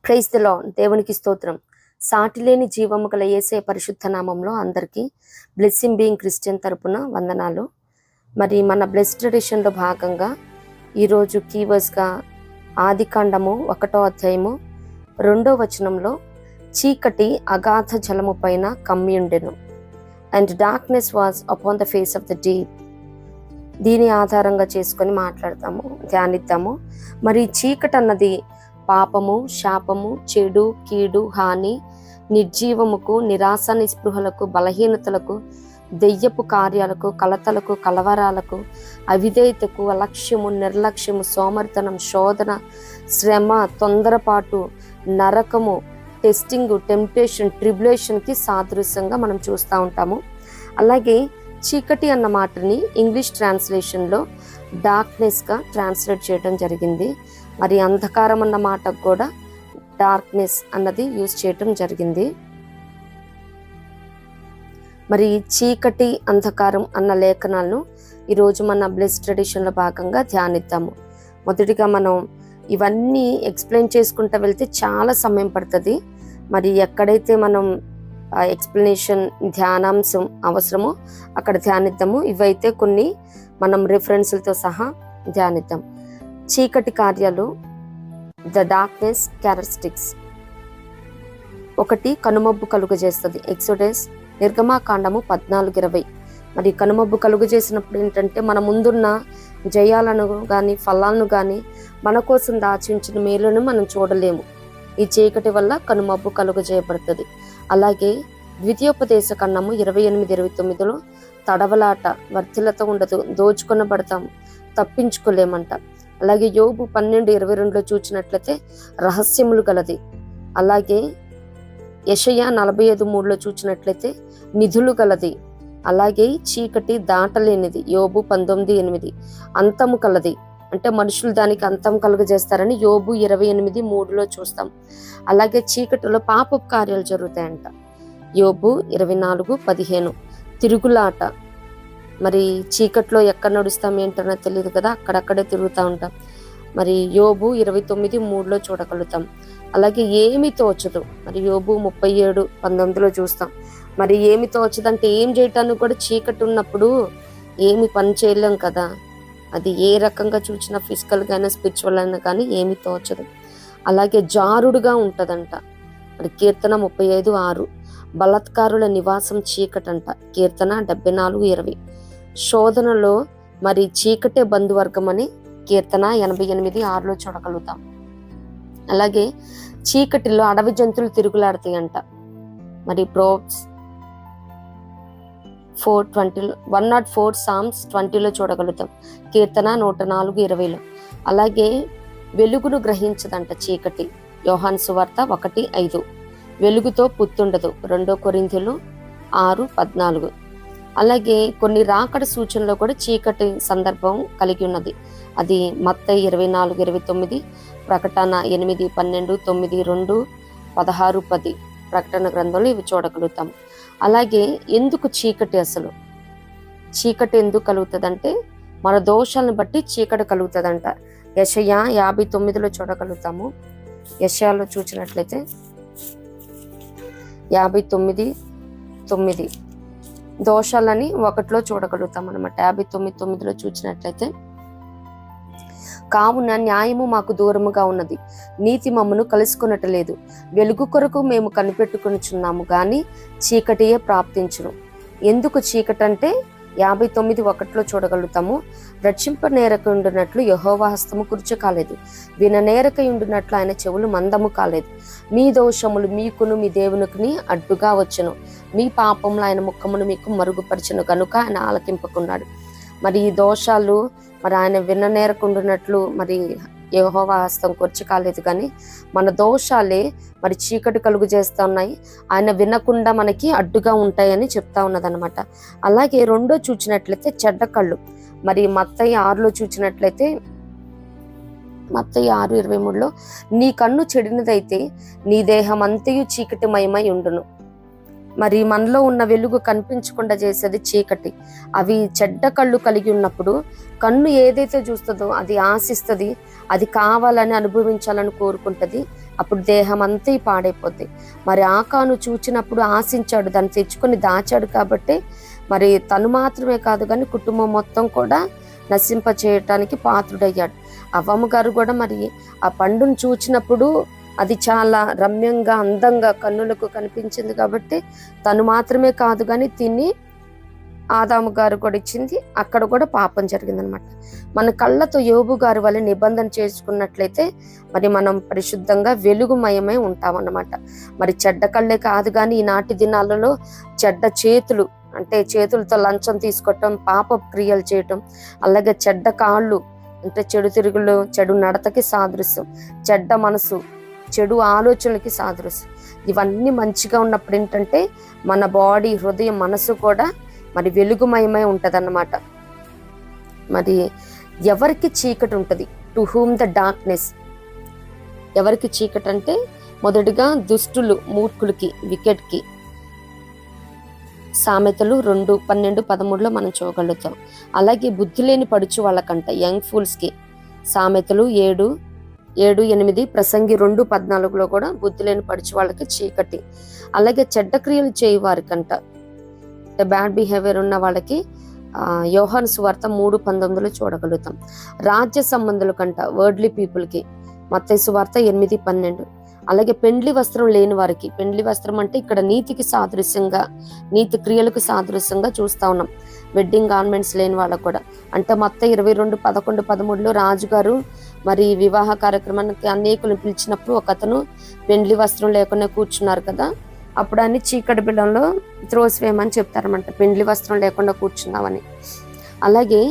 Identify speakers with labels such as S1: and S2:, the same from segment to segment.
S1: Praise the lord. దేవునికి స్తోత్రం. సాటిలేని జీవము గల యేసయ్య పరిశుద్ధ నామంలో అందరికీ బ్లెస్సింగ్ బీయింగ్ క్రిస్టియన్ తరపున వందనాలు. మరి మన బ్లెస్డ్ ట్రెడిషన్లో భాగంగా ఈరోజు కీవర్డ్స్గా ఆదికాండము 1వ అధ్యాయము 2వ వచనంలో చీకటి అగాధ జలము పైన కమ్మియుండెను and darkness was upon the face of the deep. దీని ఆధారంగా చేసుకొని మాట్లాడతాము, ధ్యానిద్దాము. మరి చీకటి అన్నది పాపము, శాపము, చెడు, కీడు, హాని, నిర్జీవముకు, నిరాశ, నిస్పృహలకు, బలహీనతలకు, దెయ్యపు కార్యాలకు, కలతలకు, కలవరాలకు, అవిధేయతకు, అలక్ష్యము, నిర్లక్ష్యము, సోమరితనం, శోధన, శ్రమ, తొందరపాటు, నరకము, టెస్టింగ్, టెంప్టేషన్, ట్రిబ్యులేషన్కి సాదృశ్యంగా మనం చూస్తూ ఉంటాము. అలాగే చీకటి అన్న మాటని ఇంగ్లీష్ ట్రాన్స్లేషన్లో డార్క్నెస్గా ట్రాన్స్లేట్ చేయడం జరిగింది. మరి అంధకారం అన్న మాటకు కూడా డార్క్నెస్ అన్నది యూజ్ చేయటం జరిగింది. మరి చీకటి, అంధకారం అన్న లేఖనాలను ఈరోజు మన బ్లెస్డ్ ట్రెడిషన్లో భాగంగా ధ్యానిద్దాము. మొదటిగా మనం ఇవన్నీ ఎక్స్ప్లెయిన్ చేసుకుంటూ వెళ్తే చాలా సమయం పడుతుంది. మరి ఎక్కడైతే మనం ఎక్స్ప్లెనేషన్, ధ్యానాంశం అవసరమో అక్కడ ధ్యానిద్దాము. ఇవైతే కొన్ని మనం రిఫరెన్స్లతో సహా ధ్యానిద్దాం. చీకటి కార్యాలు, ద డార్క్నెస్ క్యారెక్టరిస్టిక్స్. 1, కనుమబ్బు కలుగజేస్తుంది. ఎక్సోడస్ నిర్గమాకాండము 14:20. మరి కనుమబ్బు కలుగజేసినప్పుడు ఏంటంటే మన ముందున్న జయాలను కానీ ఫలాలను కానీ మన కోసం దాచించిన మేలును మనం చూడలేము. ఈ చీకటి వల్ల కనుమబ్బు కలుగజేయబడుతుంది. అలాగే ద్వితీయోపదేశ కాండము 28:29లో తడవలాట, వర్తిలతో ఉండదు, దోచుకొనబడతాము, తప్పించుకోలేమంట. అలాగే యోబు 12:22లో చూసినట్లయితే రహస్యములు గలది. అలాగే యెషయా 45:3లో చూసినట్లయితే నిధులు గలది. అలాగే చీకటి దాటలేనిది. యోబు 19:8 అంతము కలది. అంటే మనుషులు దానికి అంతం కలుగజేస్తారని యోబు 28:3లో చూస్తాం. అలాగే చీకటిలో పాపపు కార్యాలు జరుగుతాయంట. యోబు 24:15 తిరుగులాట. మరి చీకట్లో ఎక్కడ నడుస్తాం ఏంటనో తెలియదు కదా, అక్కడక్కడే తిరుగుతూ ఉంటాం. మరి యోబు 29:3లో చూడగలుగుతాం. అలాగే ఏమి తోచదు. మరి యోబు 37:19లో చూస్తాం. మరి ఏమి తోచదంటే ఏం చేయటానికి కూడా చీకటి ఉన్నప్పుడు ఏమి పని చేయలేం కదా. అది ఏ రకంగా చూసినా ఫిజికల్గా అయినా స్పిరిచువల్ అయినా కానీ ఏమి తోచదు. అలాగే జారుడుగా ఉంటుందంట. మరి కీర్తన 35:6 బలాత్కారుల నివాసం చీకటంట. కీర్తన 74:20 శోధనలో మరి చీకటే బంధువర్గం అని కీర్తన 88:6లో చూడగలుగుతాం. అలాగే చీకటిలో అడవి జంతువులు తిరుగులాడతాయంట. మరి ప్రోబ్స్ 104 సామ్స్ 20లో చూడగలుగుతాం. కీర్తన 104:20లో. అలాగే వెలుగును గ్రహించదంట చీకటి. యోహాను సువార్త 1:5 వెలుగుతో పుత్తుండదు. 2 కొరింథీయులు 6:14. అలాగే కొన్ని రాకడ సూచనలో కూడా చీకటి సందర్భం కలిగి ఉన్నది. అది మత్తయి 24:29, ప్రకటన 8:12, 9:2, 16:10 ప్రకటన గ్రంథంలో ఇవి చూడగలుగుతాం. అలాగే ఎందుకు చీకటి, అసలు చీకటి ఎందుకు కలుగుతుందంటే మన దోషాలను బట్టి చీకటి కలుగుతుందంట. యెషయా 59:9లో చూడగలుగుతాము. యెషయాలో చూసినట్లయితే 59:9 దోషాలని 1లో చూడగలుగుతాం అనమాట. 59:9లో చూసినట్లయితే కావున న్యాయము మాకు దూరముగా ఉన్నది, నీతి మమ్మను కలుసుకునట్లేదు. వెలుగు కొరకు మేము కనిపెట్టుకునిచున్నాము గాని చీకటియే ప్రాప్తించును. ఎందుకు చీకటి అంటే 59:1లో చూడగలుగుతాము. రక్షింపనేరక ఉండునట్లు యెహోవా హస్తము కురుచు కాలేదు, విననేరక ఉండునట్లు ఆయన చెవులు మందము కాలేదు. మీ దోషములు మీకును మీ దేవునికి అడ్డుగా వచ్చును, మీ పాపములు ఆయన ముఖమును మీకు మరుగుపరచును కనుక ఆయన ఆలకింపకున్నాడు. మరి ఈ దోషాలు మరి ఆయన విననేరకుండునట్లు మరి యెహోవా హస్తం కుర్చీ కాలేదు, కానీ మన దోషాలే మరి చీకటి కలుగు చేస్తూ ఉన్నాయి, ఆయన వినకుండా మనకి అడ్డుగా ఉంటాయని చెప్తా ఉన్నదనమాట. అలాగే 2 చూసినట్లయితే చెడ్డ కళ్ళు. మరి మత్తయి 6లో చూసినట్లయితే మత్తయి 6:23లో నీ కన్ను చెడినదైతే నీ దేహం అంతయు చీకటిమయమై ఉండును. మరి మనలో ఉన్న వెలుగు కనిపించకుండా చేసేది చీకటి. అవి చెడ్డ కళ్ళు కలిగి ఉన్నప్పుడు కన్ను ఏదైతే చూస్తుందో అది ఆశిస్తుంది, అది కావాలని అనుభవించాలని కోరుకుంటుంది. అప్పుడు దేహం అంతా పాడైపోద్ది. మరి ఆకాను చూచినప్పుడు ఆశించాడు, దాన్ని తెచ్చుకొని దాచాడు కాబట్టి మరి తను మాత్రమే కాదు కానీ కుటుంబం మొత్తం కూడా నశింప చేయటానికి పాత్రుడయ్యాడు. అవ్వమ్మ గారు కూడా మరి ఆ పండును చూచినప్పుడు అది చాలా రమ్యంగా అందంగా కన్నులకు కనిపించింది కాబట్టి తను మాత్రమే కాదు కానీ తిని ఆదాము గారు కూడా ఇచ్చింది, అక్కడ కూడా పాపం జరిగిందనమాట. మన కళ్ళతో యోబు గారి వల్ల నిబంధన చేసుకున్నట్లయితే మరి మనం పరిశుద్ధంగా వెలుగుమయమై ఉంటామన్నమాట. మరి చెడ్డ కళ్ళే కాదు కానీ ఈనాటి దినాలలో చెడ్డ చేతులు, అంటే చేతులతో లంచం తీసుకోవటం, పాప క్రియలు చేయటం, అలాగే చెడ్డ కాళ్ళు అంటే చెడు తిరుగులు, చెడు నడతకి సాదృశ్యం, చెడ్డ మనసు, చెడు ఆలోచనలకి సాదృశ్యం. ఇవన్నీ మంచిగా ఉన్నప్పుడు ఏంటంటే మన బాడీ, హృదయం, మనసు కూడా మరి వెలుగుమయమై ఉంటదన్నమాట. మరి ఎవరికి చీకటి ఉంటుంది? To whom the darkness. ఎవరికి చీకటి అంటే మొదటిగా దుష్టులు, మూర్ఖులకి, వికెట్కి. సామెతలు 2:12-13 మనం చూడగలుగుతాం. అలాగే బుద్ధి లేని పడుచు వాళ్ళకంట, యంగ్ ఫూల్స్కి. సామెతలు 7:8, ప్రసంగి 2:14 కూడా బుద్ధి లేని పడుచు వాళ్ళకి చీకటి. అలాగే చెడ్డ క్రియలు చేయి వారికంట, బ్యాడ్ బిహేవియర్ ఉన్న వాళ్ళకి యోహాను సువార్త 3:19 చూడగలుగుతాం. రాజ్య సంబంధుల కంట, వర్డ్లీ పీపుల్కి, మత్తయి సువార్త 8:12. అలాగే పెండ్లి వస్త్రం లేని వారికి, పెండ్లి వస్త్రం అంటే ఇక్కడ నీతికి సాదృశ్యంగా, నీతి క్రియలకు సాదృశ్యంగా చూస్తా ఉన్నాం. వెడ్డింగ్ గార్మెంట్స్ లేని వాళ్ళకు కూడా అంటే మత్తయి 22:11-13 రాజుగారు మరి వివాహ కార్యక్రమానికి అనేకులను పిలిచినప్పుడు ఒక అతను పెండ్లి వస్త్రం లేకుండా కూర్చున్నారు కదా, అప్పుడు అన్ని చీకటి బిలంలో త్రోసివేయమని చెప్తారన్నమాట, పెండ్లి వస్త్రం లేకుండా కూర్చున్నామని. అలాగే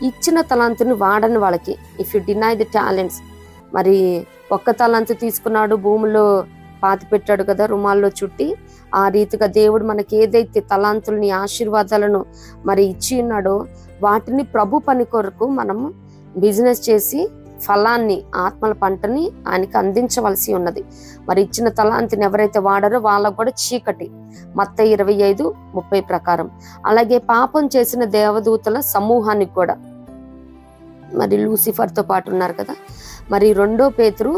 S1: ఇచ్చిన తలాంతుని వాడని వాళ్ళకి, if you deny the talents, మరి ఒక్క తలాంతు తీసుకున్నాడు, భూమిలో పాతి పెట్టాడు కదా రుమాల్లో చుట్టి, ఆ రీతిగా దేవుడు మనకి ఏదైతే తలాంతుల్ని, ఆశీర్వాదాలను మరి ఇచ్చి ఉన్నాడో వాటిని ప్రభు పని కొరకు మనము బిజినెస్ చేసి ఫలాన్ని, ఆత్మల పంటని ఆయనకి అందించవలసి ఉన్నది. మరి ఇచ్చిన తలాంతిని ఎవరైతే వాడారో వాళ్ళకు కూడా చీకటి, మత్తయి 25:30 ప్రకారం. అలాగే పాపం చేసిన దేవదూతల సమూహానికి కూడా మరి లూసిఫర్తో పాటు ఉన్నారు కదా, మరి 2 పేతురు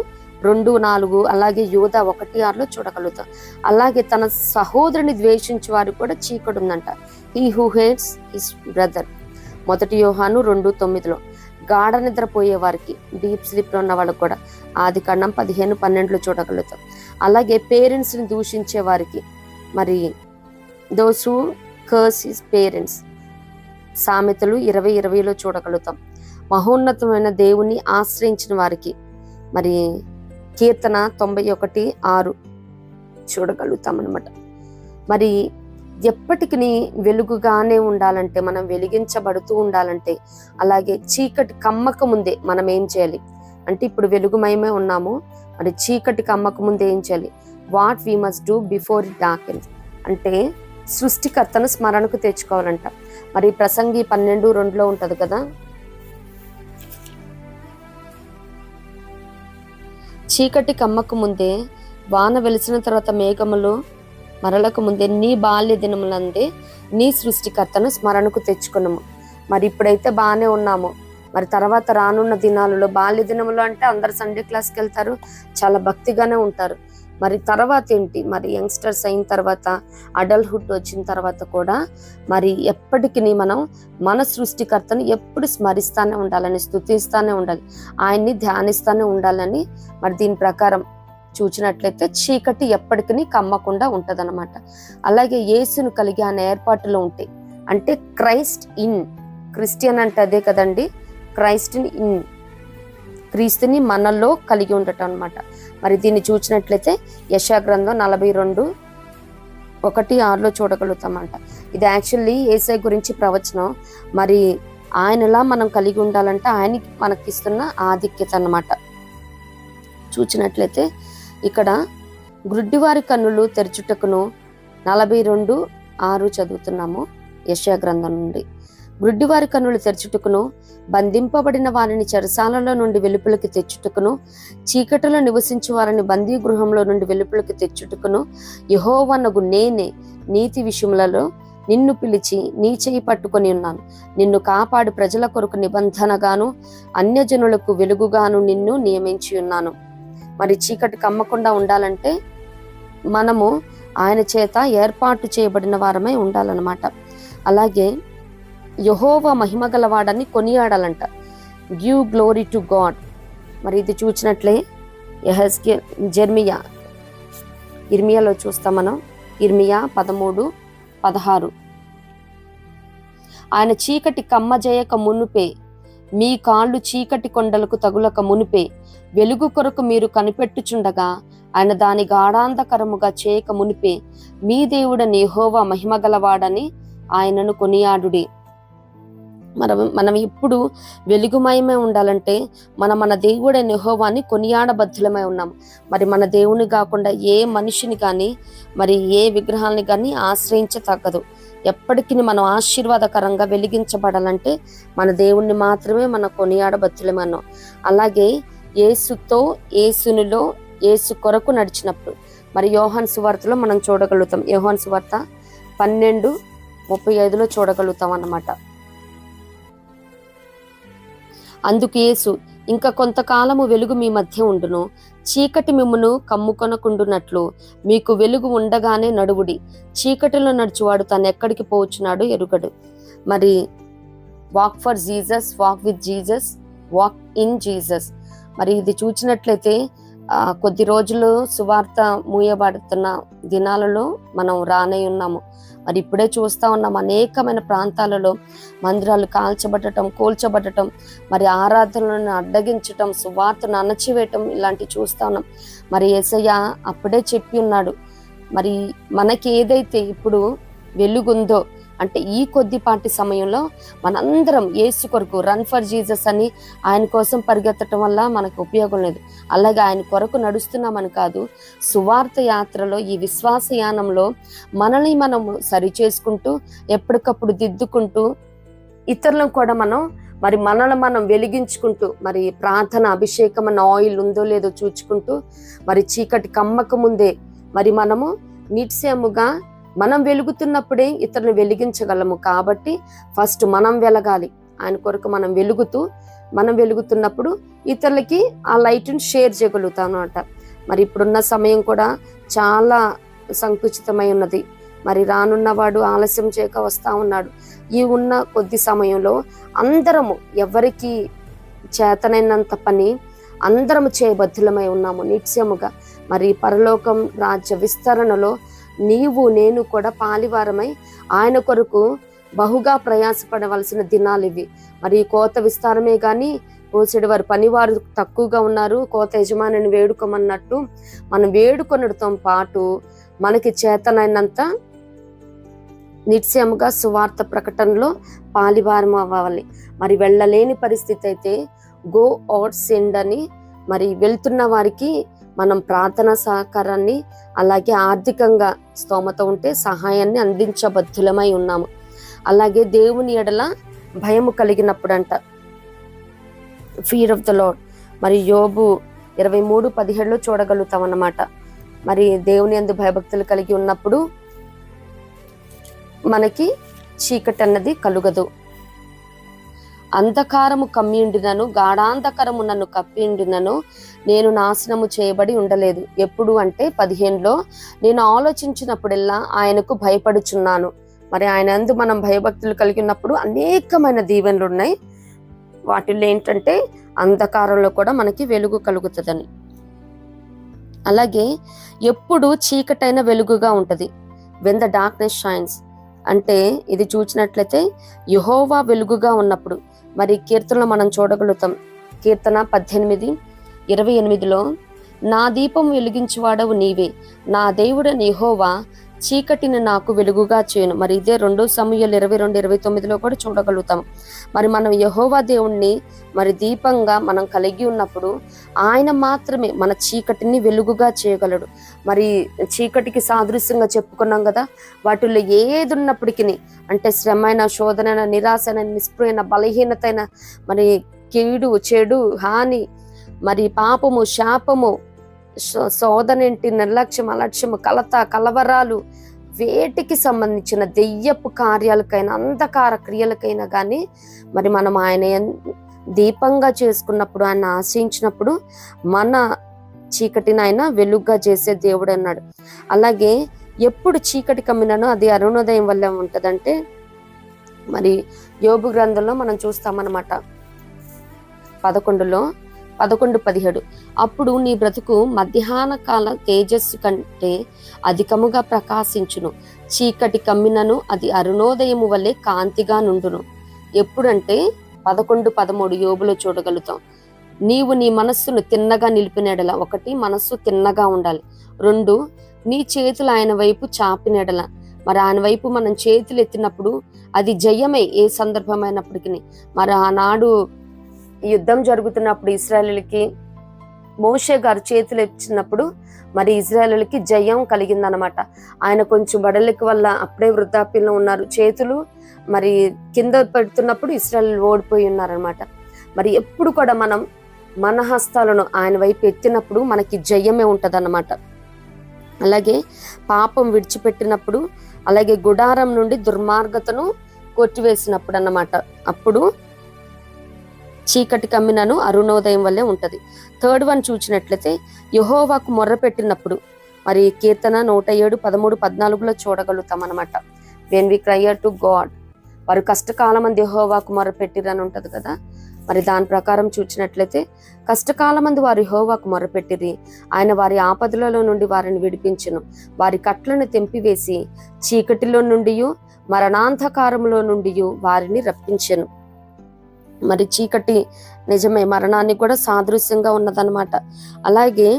S1: 2:4, అలాగే యూదా 1:6 చూడగలుగుతాం. అలాగే తన సహోదరుని ద్వేషించే వారికి కూడా చీకటి ఉందంట, he who hates his brother, 1 యోహాను 2:9. గాఢ నిద్రపోయే వారికి, డీప్ స్లీప్లో ఉన్న వాళ్ళకు కూడా ఆదికాండం 15:12 చూడగలుగుతాం. అలాగే పేరెంట్స్ని దూషించే వారికి, మరి those who curse his parents, సామెతలు 20:20 చూడగలుగుతాం. మహోన్నతమైన దేవుని ఆశ్రయించిన వారికి, మరి కీర్తన 91:6 చూడగలుగుతాం అన్నమాట. మరి ఎప్పటికీ వెలుగుగానే ఉండాలంటే, మనం వెలిగించబడుతూ ఉండాలంటే, అలాగే చీకటి కమ్మక ముందే మనం ఏం చేయాలి అంటే, ఇప్పుడు వెలుగుమయమే ఉన్నాము, మరి చీకటి కమ్మక ముందే ఏం చేయాలి? What we must do before it darkens అంటే సృష్టికర్తను స్మరణకు తెచ్చుకోవాలంట. మరి ప్రసంగి 12:2 ఉంటది కదా, చీకటి కమ్మకు ముందే, వాన వెలిసిన తర్వాత మేఘములు మరలకు ముందే, నీ బాల్య దినములందే నీ సృష్టికర్తను స్మరణకు తెచ్చుకున్నాము. మరి ఇప్పుడైతే బాగానే ఉన్నాము, మరి తర్వాత రానున్న దినాలలో, బాల్య దినములు అంటే అందరు సండే క్లాస్కి వెళ్తారు, చాలా భక్తిగానే ఉంటారు. మరి తర్వాత ఏంటి? మరి యంగ్స్టర్స్ అయిన తర్వాత, అడల్ట్హుడ్ వచ్చిన తర్వాత కూడా మరి ఎప్పటికీ మనం మన సృష్టికర్తను ఎప్పుడు స్మరిస్తానే ఉండాలని, స్తుతిస్తానే ఉండాలి, ఆయన్ని ధ్యానిస్తానే ఉండాలని మరి దీని ప్రకారం చూచినట్లయితే చీకటి ఎప్పటికీ కమ్మకుండా ఉంటదన్నమాట. అలాగే యేసును కలిగి ఆయన ఏర్పాటులో ఉంటాయి. అంటే క్రైస్ట్ ఇన్, క్రిస్టియన్ అంటే అదే కదండి, క్రైస్ట్ ఇన్, క్రీస్తుని మనలో కలిగి ఉండటం అనమాట. మరి దీన్ని చూసినట్లయితే యెషయా గ్రంథం 42:1-6 చూడగలుగుతామంట. ఇది యాక్చువల్లీ యేసయ్య గురించి ప్రవచనం. మరి ఆయనలా మనం కలిగి ఉండాలంటే ఆయనకి మనకిస్తున్న ఆధిక్యత అన్నమాట. చూచినట్లయితే ఇక్కడ గ్రుడ్డివారి కన్నులు తెరచుటకును 42:6 చదువుతున్నాము యెషయా గ్రంథం నుండి. గ్రుడ్డివారి కన్నులు తెరచుటకును, బంధింపబడిన వారిని చెరసాలలో నుండి వెలుపలికి తెచ్చుటకును, చీకటిలో నివసించు వారిని బందీ గృహంలో నుండి వెలుపలికి తెచ్చుటకును, యెహోవానగు నేనే నీతి విషయములలో నిన్ను పిలిచి నీ చేయి పట్టుకొని ఉన్నాను. నిన్ను కాపాడు ప్రజల కొరకు నిబంధనగాను, అన్యజనులకు వెలుగుగాను నిన్ను నియమించి ఉన్నాను. మరి చీకటి కమ్మకుండా ఉండాలంటే మనము ఆయన చేత ఏర్పాటు చేయబడిన వారమై ఉండాలన్నమాట. అలాగే యెహోవా మహిమ గలవాడని కొనియాడాలంట. Give glory to God. మరి ఇది చూసినట్లే ఇర్మియాలో చూస్తాం మనం. ఇర్మియా 13:16. ఆయన చీకటి కమ్మజేయక మునుపే, మీ కాళ్ళు చీకటి కొండలకు తగులక మునిపే, వెలుగు కొరకు మీరు కనిపెట్టుచుండగా ఆయన దాని గాఢాంధకరముగా చేయక మునిపే, మీ దేవుడని యెహోవా మహిమగలవాడని ఆయనను కొనియాడుడి. మనం ఇప్పుడు వెలుగుమయమై ఉండాలంటే మన దేవుడైన యెహోవాని కొనియాడబద్ధులమై ఉన్నాం. మరి మన దేవుని కాకుండా ఏ మనిషిని కానీ మరి ఏ విగ్రహాన్ని కానీ ఆశ్రయించతగ్గదు. ఎప్పటికీ మనం ఆశీర్వాదకరంగా వెలిగించబడాలంటే మన దేవుణ్ణి మాత్రమే మనం కొనియాడబద్ధులమై ఉన్నాం. అలాగే యేసునిలో యేసు కొరకు నడిచినప్పుడు మరి యోహాను సువార్తలో మనం చూడగలుగుతాం. యోహాను సువార్త 12:35 చూడగలుగుతాం అన్నమాట. అందుకు యేసు, ఇంకా కొంతకాలము వెలుగు మీ మధ్య ఉండును, చీకటి మిమ్మును కమ్ముకొనకుండునట్లు మీకు వెలుగు ఉండగానే నడువుడి, చీకటిలో నడుచువాడు తను ఎక్కడికి పోవచ్చున్నాడు ఎరుగడు. మరి walk for Jesus, walk with Jesus, walk in Jesus. మరి ఇది చూసినట్లయితే కొద్ది రోజులు సువార్త మూయబడుతున్న దినాలలో మనం రానై ఉన్నాము. మరి ఇప్పుడే చూస్తా ఉన్నాం అనేకమైన ప్రాంతాలలో మందిరాలు కాల్చబడటం, కూల్చబడటం, మరి ఆరాధనలను అడ్డగించటం, సువార్తను అణచివేయటం, ఇలాంటివి చూస్తా ఉన్నాం. మరి యేసయ్య అప్పుడే చెప్పి ఉన్నాడు, మరి మనకి ఏదైతే ఇప్పుడు వెలుగుందో అంటే ఈ కొద్దిపాటి సమయంలో మనందరం యేసు కొరకు రన్ ఫర్ జీసస్ అని ఆయన కోసం పరిగెత్తడం వల్ల మనకు ఉపయోగం లేదు. అలాగే ఆయన కొరకు నడుస్తున్నామని కాదు, సువార్త యాత్రలో ఈ విశ్వాస యానంలో మనల్ని మనం సరి చేసుకుంటూ ఎప్పటికప్పుడు దిద్దుకుంటూ ఇతరులను కూడా మనల్ని మనం వెలిగించుకుంటూ మరి ప్రార్థన అభిషేకం అన్న ఆయిల్ ఉందో లేదో చూచుకుంటూ మరి చీకటి కమ్మక ముందే మరి మనము నిత్యముగా మనం వెలుగుతున్నప్పుడే ఇతరులను వెలిగించగలము. కాబట్టి ఫస్ట్ మనం వెలగాలి. ఆయన కొరకు మనం వెలుగుతున్నప్పుడు ఇతరులకి ఆ లైట్ని షేర్ చేయగలుగుతాం అన్నమాట. మరి ఇప్పుడున్న సమయం కూడా చాలా సంకుచితమై ఉన్నది. మరి రానున్నవాడు ఆలస్యం చేయక వస్తా ఉన్నాడు. ఈ ఉన్న కొద్ది సమయంలో అందరము ఎవరికి చేతనైనంత పని అందరము చేయబద్ధులమై ఉన్నాము నిత్యముగా. మరి పరలోకం రాజ్య విస్తరణలో నీవు నేను కూడా పాలివారమై ఆయన కొరకు బహుగా ప్రయాసపడవలసిన దినాలు ఇవి. మరి కోత విస్తారమే కానీ కోసేడు వారి పనివారు తక్కువగా ఉన్నారు, కోత యజమానిని వేడుకోమన్నట్టు మనం వేడుకొనడంతో పాటు మనకి చేతనైనంత నిత్యముగా సువార్త ప్రకటనలో పాలివారం అవ్వాలి. మరి వెళ్ళలేని పరిస్థితి అయితే గో అవుట్ సెండ్ అని మరి వెళ్తున్న వారికి మనం ప్రార్థన సహకారాన్ని అలాగే ఆర్థికంగా స్తోమత ఉంటే సహాయాన్ని అందించబద్ధులమై ఉన్నాము. అలాగే దేవుని ఎడల భయము కలిగినప్పుడంట, ఫియర్ ఆఫ్ ద లార్డ్. మరి యోబు 23:17 చూడగలుగుతాం అన్నమాట. మరి దేవుని యందు భయభక్తులు కలిగి ఉన్నప్పుడు మనకి చీకటి అన్నది కలుగదు. అంధకారము కమ్మిండినను గాఢాంధకరము నన్ను కప్పిండినను నేను నాశనము చేయబడి ఉండలేదు. ఎప్పుడు అంటే 15లో నేను ఆలోచించినప్పుడల్లా ఆయనకు భయపడుచున్నాను. మరి ఆయన యందు మనం భయభక్తులు కలిగి ఉన్నప్పుడు అనేకమైన దీవెనలు ఉన్నాయి. వాటిల్లో ఏంటంటే అంధకారంలో కూడా మనకి వెలుగు కలుగుతుందని. అలాగే ఎప్పుడు చీకటైన వెలుగుగా ఉంటది. వెన్ ద డార్క్నెస్ షైన్స్ అంటే ఇది చూసినట్లయితే యెహోవా వెలుగుగా ఉన్నప్పుడు. మరి కీర్తనలో మనం చూడగలుగుతాం. కీర్తన 18:28 నా దీపం వెలిగించువాడవు నీవే, నా దేవుడైన యెహోవా చీకటిని నాకు వెలుగుగా చేయను. మరి ఇదే 2 సమూయేలు 22:29 కూడా చూడగలుగుతాం. మరి మనం యెహోవా దేవుణ్ణి మరి దీపంగా మనం కలిగి ఉన్నప్పుడు ఆయన మాత్రమే మన చీకటిని వెలుగుగా చేయగలడు. మరి చీకటికి సాదృశ్యంగా చెప్పుకున్నాం కదా, వాటిల్లో ఏది ఉన్నప్పటికీ అంటే శ్రమైన, శోధనైన, నిరాశైన, నిస్పృహైన, బలహీనతైన, మరి కీడు, చెడు, హాని, మరి పాపము, శాపము, శోధనేంటి, నిర్లక్ష్యం, అలక్ష్యము, కలత, కలవరాలు, వేటికి సంబంధించిన దెయ్యపు కార్యాలకైనా అంధకార క్రియలకైనా కానీ మరి మనం ఆయన దీపంగా చేసుకున్నప్పుడు, ఆయన ఆశ్రయించినప్పుడు మన చీకటిని ఆయన వెలుగుగా చేసే దేవుడు అన్నాడు. అలాగే ఎప్పుడు చీకటి కమ్మినను అది అరుణోదయం వల్ల ఉంటదంటే మరి యోబు గ్రంథంలో మనం చూస్తామన్నమాట. 11:17 అప్పుడు నీ బ్రతుకు మధ్యాహ్న కాల తేజస్సు కంటే అధికముగా ప్రకాశించును, చీకటి కమ్మినను అది అరుణోదయము వల్లే కాంతిగా నుండును. ఎప్పుడంటే 11:13 యోబులో చూడగలుగుతాం. నీవు నీ మనస్సును తిన్నగా నిలిపినెడల, 1 మనస్సు తిన్నగా ఉండాలి, 2 నీ చేతులు ఆయన వైపు చాపినెడల. మరి ఆయన వైపు మనం చేతులు ఎత్తినప్పుడు అది జయమే ఏ సందర్భమైనప్పటికీ. మరి ఆనాడు యుద్ధం జరుగుతున్నప్పుడు ఇశ్రాయేలుకి మోషే గారు చేతులు ఎత్తినప్పుడు మరి ఇశ్రాయేలుకి జయం కలిగిందనమాట. ఆయన కొంచెం బడలిక వల్ల అప్పుడే వృద్ధాప్యంలో ఉన్నారు, చేతులు మరి కింద పెడుతున్నప్పుడు ఇశ్రాయేలు ఓడిపోయి ఉన్నారనమాట. మరి ఎప్పుడు కూడా మనం మన హస్తాలను ఆయన వైపు ఎత్తినప్పుడు మనకి జయమే ఉంటదన్నమాట. అలాగే పాపం విడిచిపెట్టినప్పుడు, అలాగే గుడారం నుండి దుర్మార్గతను కొట్టివేసినప్పుడు అన్నమాట, అప్పుడు చీకటి కమ్మినను అరుణోదయం వల్లే ఉంటది. 3rd వన్ చూసినట్లయితే యెహోవాకు మొర్ర పెట్టినప్పుడు, మరి కీర్తన 107, 13, 14లో చూడగలుగుతాం అనమాట. When we cry to God, వారు కష్టకాలం మంది యెహోవాకు మొర్ర పెట్టిరని ఉంటది కదా. మరి దాని ప్రకారం చూసినట్లయితే కష్టకాలం మంది వారు యెహోవాకు మొరపెట్టిరి, ఆయన వారి ఆపదలలో నుండి వారిని విడిపించును, వారి కట్లను తెంపివేసి చీకటిలో నుండి మరణాంధకారంలో నుండి వారిని రప్పించెను. మరి చీకటి నిజమే మరణాన్ని కూడా సాదృశ్యంగా ఉన్నదన్నమాట. అలాగే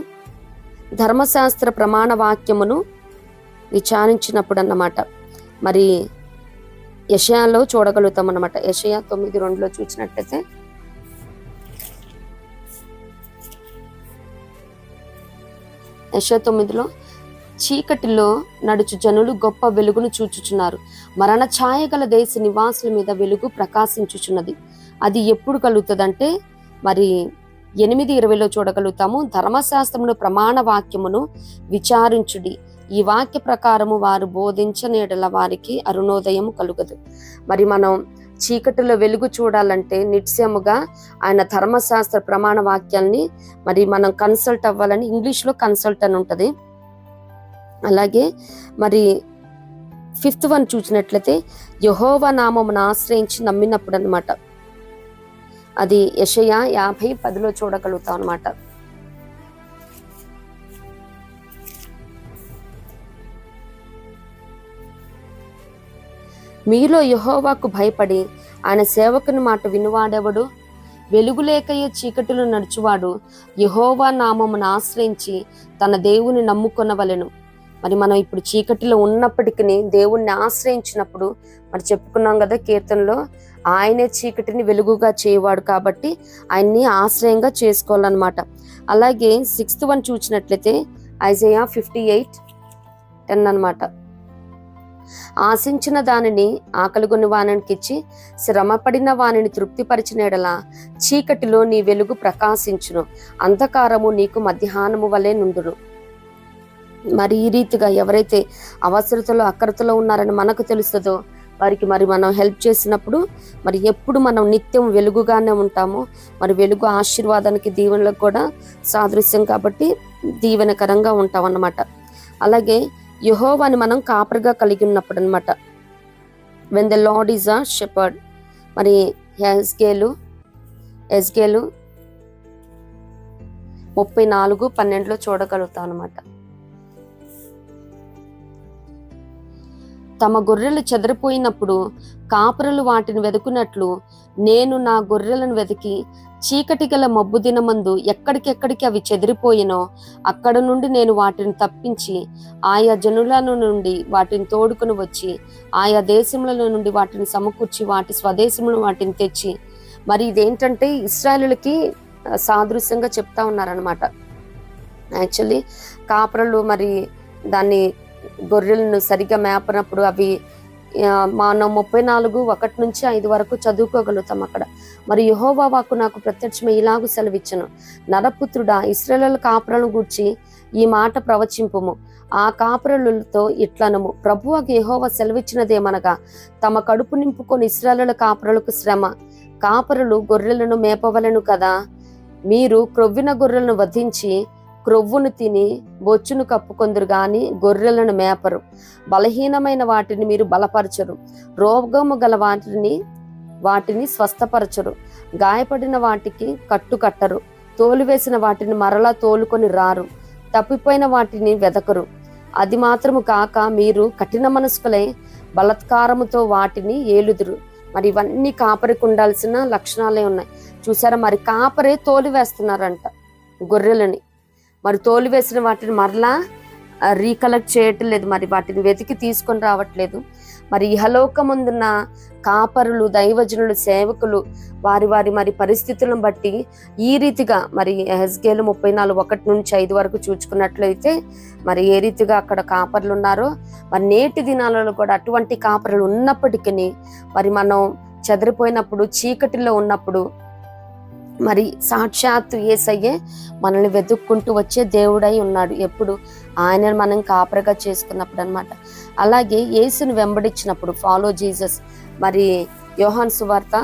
S1: ధర్మశాస్త్ర ప్రమాణ వాక్యమును విచారించినప్పుడు అన్నమాట, మరి యెషయాలో చూడగలుగుతాం అన్నమాట. యెషయా 9:2లో చూసినట్లయితే యెషయా 9లో చీకటిలో నడుచు జనులు గొప్ప వెలుగును చూచుచున్నారు, మరణ ఛాయ గల దేశ నివాసుల మీద వెలుగు ప్రకాశించుచున్నది. అది ఎప్పుడు కలుగుతుందంటే మరి 8:20లో చూడగలుగుతాము. ధర్మశాస్త్రమును ప్రమాణ వాక్యమును విచారించుడి, ఈ వాక్య ప్రకారము వారు బోధించని యెడల వారికి అరుణోదయం కలుగదు. మరి మనం చీకటిలో వెలుగు చూడాలంటే నిశ్చయముగా ఆయన ధర్మశాస్త్ర ప్రమాణ వాక్యాల్ని మరి మనం కన్సల్ట్ అవ్వాలని, ఇంగ్లీష్లో కన్సల్ట్ అని ఉంటుంది. అలాగే మరి 5th వన్ చూసినట్లయితే యెహోవా నామమును ఆశ్రయించి నమ్మినప్పుడు అన్నమాట, అది యెషయా 50:10లో చూడగలుగుతాం అన్నమాట. మీలో యెహోవాకు భయపడి ఆయన సేవకుని మాట వినువాడెవడు? వెలుగులేకయే చీకటిలో నడుచువాడు యెహోవా నామమును ఆశ్రయించి తన దేవుని నమ్ముకొనవలెను. మరి మనం ఇప్పుడు చీకటిలో ఉన్నప్పటికీ దేవుణ్ణి ఆశ్రయించినప్పుడు మరి చెప్పుకున్నాం కదా కీర్తనలో, ఆయనే చీకటిని వెలుగుగా చేయవాడు కాబట్టి ఆయన్ని ఆశ్రయంగా చేసుకోవాలన్నమాట. అలాగే 6th వన్ చూసినట్లయితే ఐజయా 58:10 అన్నమాట. ఆశించిన దానిని ఆకలిగొని వానికి ఇచ్చి శ్రమపడిన వానిని తృప్తిపరిచిన యెడల చీకటిలో నీ వెలుగు ప్రకాశించును, అంధకారము నీకు మధ్యాహ్నము వలె నుండును. మరి ఈ రీతిగా ఎవరైతే అవసరతలో అక్కరతలో ఉన్నారని మనకు తెలుస్తుందో వారికి మరి మనం హెల్ప్ చేసినప్పుడు మరి ఎప్పుడు మనం నిత్యం వెలుగుగానే ఉంటాము. మరి వెలుగు ఆశీర్వాదానికి దీవెనలకు కూడా సాదృశ్యం కాబట్టి దీవెనకరంగా ఉంటాం అన్నమాట. అలాగే యెహోవాని మనం కాపరిగా కలిగి ఉన్నప్పుడు అనమాట, when the lord is a shepherd. మరి ఎస్కేలు 34:12లో చూడగలుగుతాం అనమాట. తమ గొర్రెలు చెదరిపోయినప్పుడు కాపరులు వాటిని వెతుకున్నట్లు నేను నా గొర్రెలను వెతికి చీకటి గల మబ్బు దినమందు ఎక్కడికెక్కడికి అవి చెదిరిపోయినో అక్కడ నుండి నేను వాటిని తప్పించి ఆయా జనుల నుండి వాటిని తోడుకుని వచ్చి ఆయా దేశముల నుండి వాటిని సమకూర్చి వాటి స్వదేశములను వాటిని తెచ్చి. మరి ఇదేంటంటే ఇశ్రాయేలులకి సాదృశ్యంగా చెప్తా ఉన్నారనమాట. యాక్చువల్లీ కాపరులు మరి దాన్ని గొర్రెలను సరిగ్గా మేపనప్పుడు అవి మనం 34:1-5 వరకు చదువుకోగలుగుతాం అక్కడ. మరి యెహోవా వాక్కు నాకు ప్రత్యక్షమై ఇలాగు సెలవిచ్చెను, నరపుత్రుడా, ఇశ్రాయేలు కాపురలను గూర్చి ఈ మాట ప్రవచింపుము. ఆ కాపురలతో ఇట్లనము, ప్రభువుకు యెహోవా సెలవిచ్చినదేమనగా, తమ కడుపు నింపుకొని ఇశ్రాయేలు కాపురలకు శ్రమ, కాపరులు గొర్రెలను మేపవలెను కదా. మీరు క్రొవ్విన గొర్రెలను వధించి క్రొవ్వును తిని బొచ్చును కప్పుకొందురు గాని గొర్రెలను మేపరు. బలహీనమైన వాటిని మీరు బలపరచరు. రోగము గల వాటిని స్వస్థపరచరు. గాయపడిన వాటికి కట్టరు. తోలువేసిన వాటిని మరలా తోలుకొని రారు. తప్పిపోయిన వాటిని వెదకరు. అది మాత్రము కాక మీరు కఠిన మనస్కులై బలత్కారముతో వాటిని ఏలుదురు. మరి ఇవన్నీ కాపరికి ఉండాల్సిన లక్షణాలే ఉన్నాయి. చూసారా, మరి కాపరే తోలు వేస్తున్నారంట గొర్రెలని. మరి తోలు వేసిన వాటిని మరలా రీకలెక్ట్ చేయటం లేదు, మరి వాటిని వెతికి తీసుకొని రావట్లేదు. మరి ఇహలోకముందున్న కాపరులు, దైవజనులు, సేవకులు వారి మరి పరిస్థితులను బట్టి ఈ రీతిగా మరి హెజ్కేలు 34:1-5 వరకు చూసుకున్నట్లయితే మరి ఏ రీతిగా అక్కడ కాపర్లు ఉన్నారో, మరి నేటి దినాలలో కూడా అటువంటి కాపరులు ఉన్నప్పటికీ మరి మనం చెదిరిపోయినప్పుడు, చీకటిలో ఉన్నప్పుడు మరి సాక్షాత్తు యేసయ్యే మనల్ని వెతుక్కుంటూ వచ్చే దేవుడై ఉన్నాడు. ఎప్పుడు ఆయనను మనం కాపరిగా చేసుకున్నప్పుడు అన్నమాట. అలాగే యేసుని వెంబడించినప్పుడు, ఫాలో జీసస్, మరి యోహాను సువార్త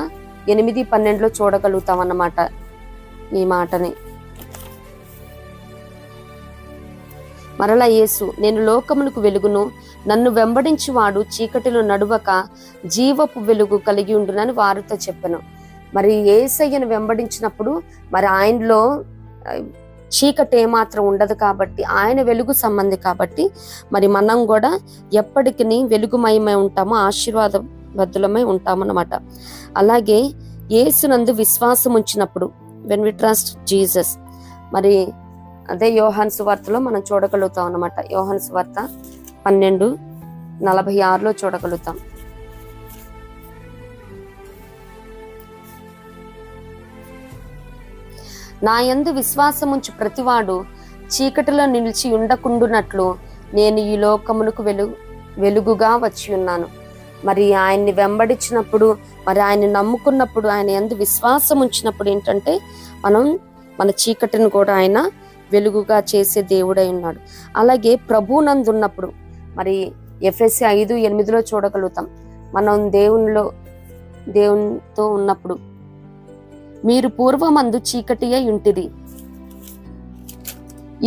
S1: 8:12 చూడగలుగుతాం అన్నమాట ఈ మాటని. మరలా యేసు, నేను లోకమునకు వెలుగును, నన్ను వెంబడించి వాడు చీకటిలో నడువక జీవపు వెలుగు కలిగి ఉండునని వారితో చెప్పాను. మరి యేసయ్యను వెంబడించినప్పుడు మరి ఆయనలో చీకటి ఏమాత్రం ఉండదు కాబట్టి, ఆయన వెలుగు సంబంధి కాబట్టి మరి మనం కూడా ఎప్పటికీ వెలుగుమయమై ఉంటాము, ఆశీర్వాదబద్ధులమై ఉంటామన్నమాట. అలాగే యేసునందు విశ్వాసం ఉంచినప్పుడు, వెన్ వి ట్రస్ట్ జీసస్, మరి అదే యోహాను సువార్తలో మనం చూడగలుగుతాం అన్నమాట. యోహాను సువార్త 12:46 చూడగలుగుతాం. నా యందు విశ్వాసముంచు ప్రతివాడు చీకటిలో నిలిచి ఉండకుండునట్లు నేను ఈ లోకమునకు వెలుగుగా వచ్చి ఉన్నాను. మరి ఆయన్ని వెంబడించినప్పుడు, మరి ఆయన్ని నమ్ముకున్నప్పుడు, ఆయన యందు విశ్వాసం ఉంచినప్పుడు ఏంటంటే మన చీకటిని కూడా ఆయన వెలుగుగా చేసే దేవుడై ఉన్నాడు. అలాగే ప్రభువునందు ఉన్నప్పుడు, మరి ఎఫెసీ 5:8 చూడగలుగుతాం. మనం దేవునితో ఉన్నప్పుడు, మీరు పూర్వమందు చీకటి అయి ఉంటిరి,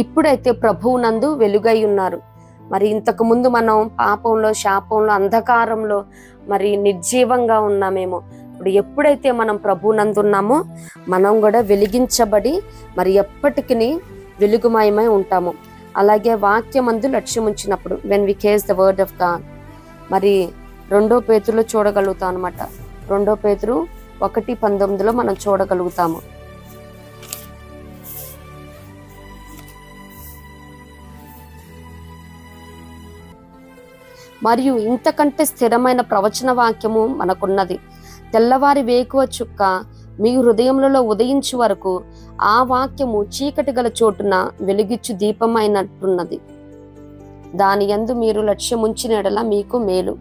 S1: ఇప్పుడైతే ప్రభువునందు వెలుగై ఉన్నారు. మరి ఇంతకు ముందు మనం పాపంలో, శాపంలో, అంధకారంలో మరి నిర్జీవంగా ఉన్నామేమో. ఇప్పుడు ఎప్పుడైతే మనం ప్రభువునందు ఉన్నామో మనం కూడా వెలిగించబడి మరి ఎప్పటికీ వెలుగుమయమై ఉంటాము. అలాగే వాక్యమందు లక్ష్యం ఉంచినప్పుడు, when we case the word of God, మరి 2 పేతురులో చూడగలుగుతాం అనమాట. 2 పేతురు 1:19 మనం చూడగలుగుతాము. మరియు ఇంతకంటే స్థిరమైన ప్రవచన వాక్యము మనకున్నది. తెల్లవారి వేకువ చుక్క మీ హృదయములలో ఉదయించు వరకు ఆ వాక్యము చీకటి గల చోటున వెలుగిచ్చు దీపమైనట్టున్నది. దాని యందు మీరు లక్ష్యం ఉంచిన ఎడల మీకు మేలు.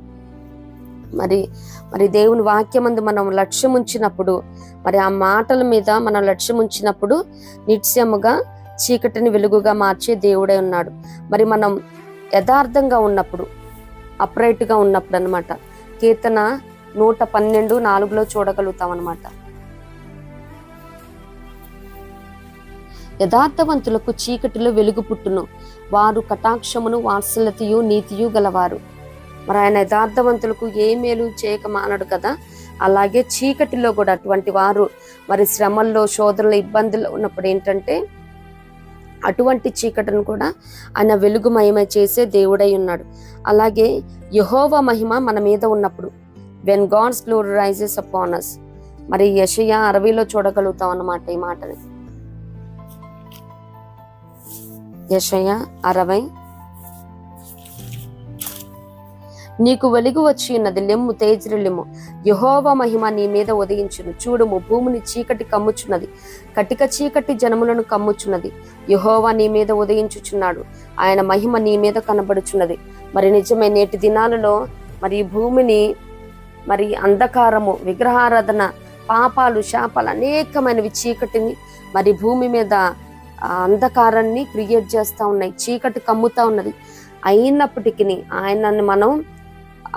S1: మరి దేవుని వాక్యమందు మనం లక్ష్యం ఉంచినప్పుడు, మరి ఆ మాటల మీద మనం లక్ష్యం ఉంచినప్పుడు నిత్యముగా చీకటిని వెలుగుగా మార్చే దేవుడై ఉన్నాడు. మరి మనం యథార్థంగా ఉన్నప్పుడు, అప్రైట్ గా ఉన్నప్పుడు అన్నమాట. కీర్తన 112:4 చూడగలుగుతాం అన్నమాట. యథార్థవంతులకు చీకటిలో వెలుగు పుట్టును, వారు కటాక్షమును, వాత్సల్యతయు, నీతియు గలవారు. మరి ఆయన యథార్థవంతులకు ఏ మేలు చేయక మానడు కదా. అలాగే చీకటిలో కూడా అటువంటి వారు మరి శ్రమల్లో, శోధనలో, ఇబ్బందుల్లో ఉన్నప్పుడు ఏంటంటే అటువంటి చీకటిని కూడా ఆయన వెలుగుమయమై చేసే దేవుడై ఉన్నాడు. అలాగే యెహోవా మహిమ మన మీద ఉన్నప్పుడు, when God's glory rises upon us, మరి యెషయా 60 చూడగలుగుతాం అన్నమాట ఈ మాటని. యెషయా 60, నీకు వెలుగు వచ్చి ఉన్నది, లెమ్ము, తేజరిల్లుము, యెహోవా మహిమ నీ మీద ఉదయించును. చూడుము, భూమిని చీకటి కమ్ముచున్నది, కటిక చీకటి జనములను కమ్ముచున్నది. యెహోవా నీ మీద ఉదయించుచున్నాడు, ఆయన మహిమ నీ మీద కనబడుచున్నది. మరి నిజమే, నేటి దినాలలో మరి భూమిని మరి అంధకారము, విగ్రహారాధన, పాపాలు, శాపాలు, అనేకమైనవి చీకటిని మరి భూమి మీద అంధకారాన్ని క్రియేట్ చేస్తూ ఉన్నాయి, చీకటి కమ్ముతా ఉన్నది. అయినప్పటికీ ఆయనని మనం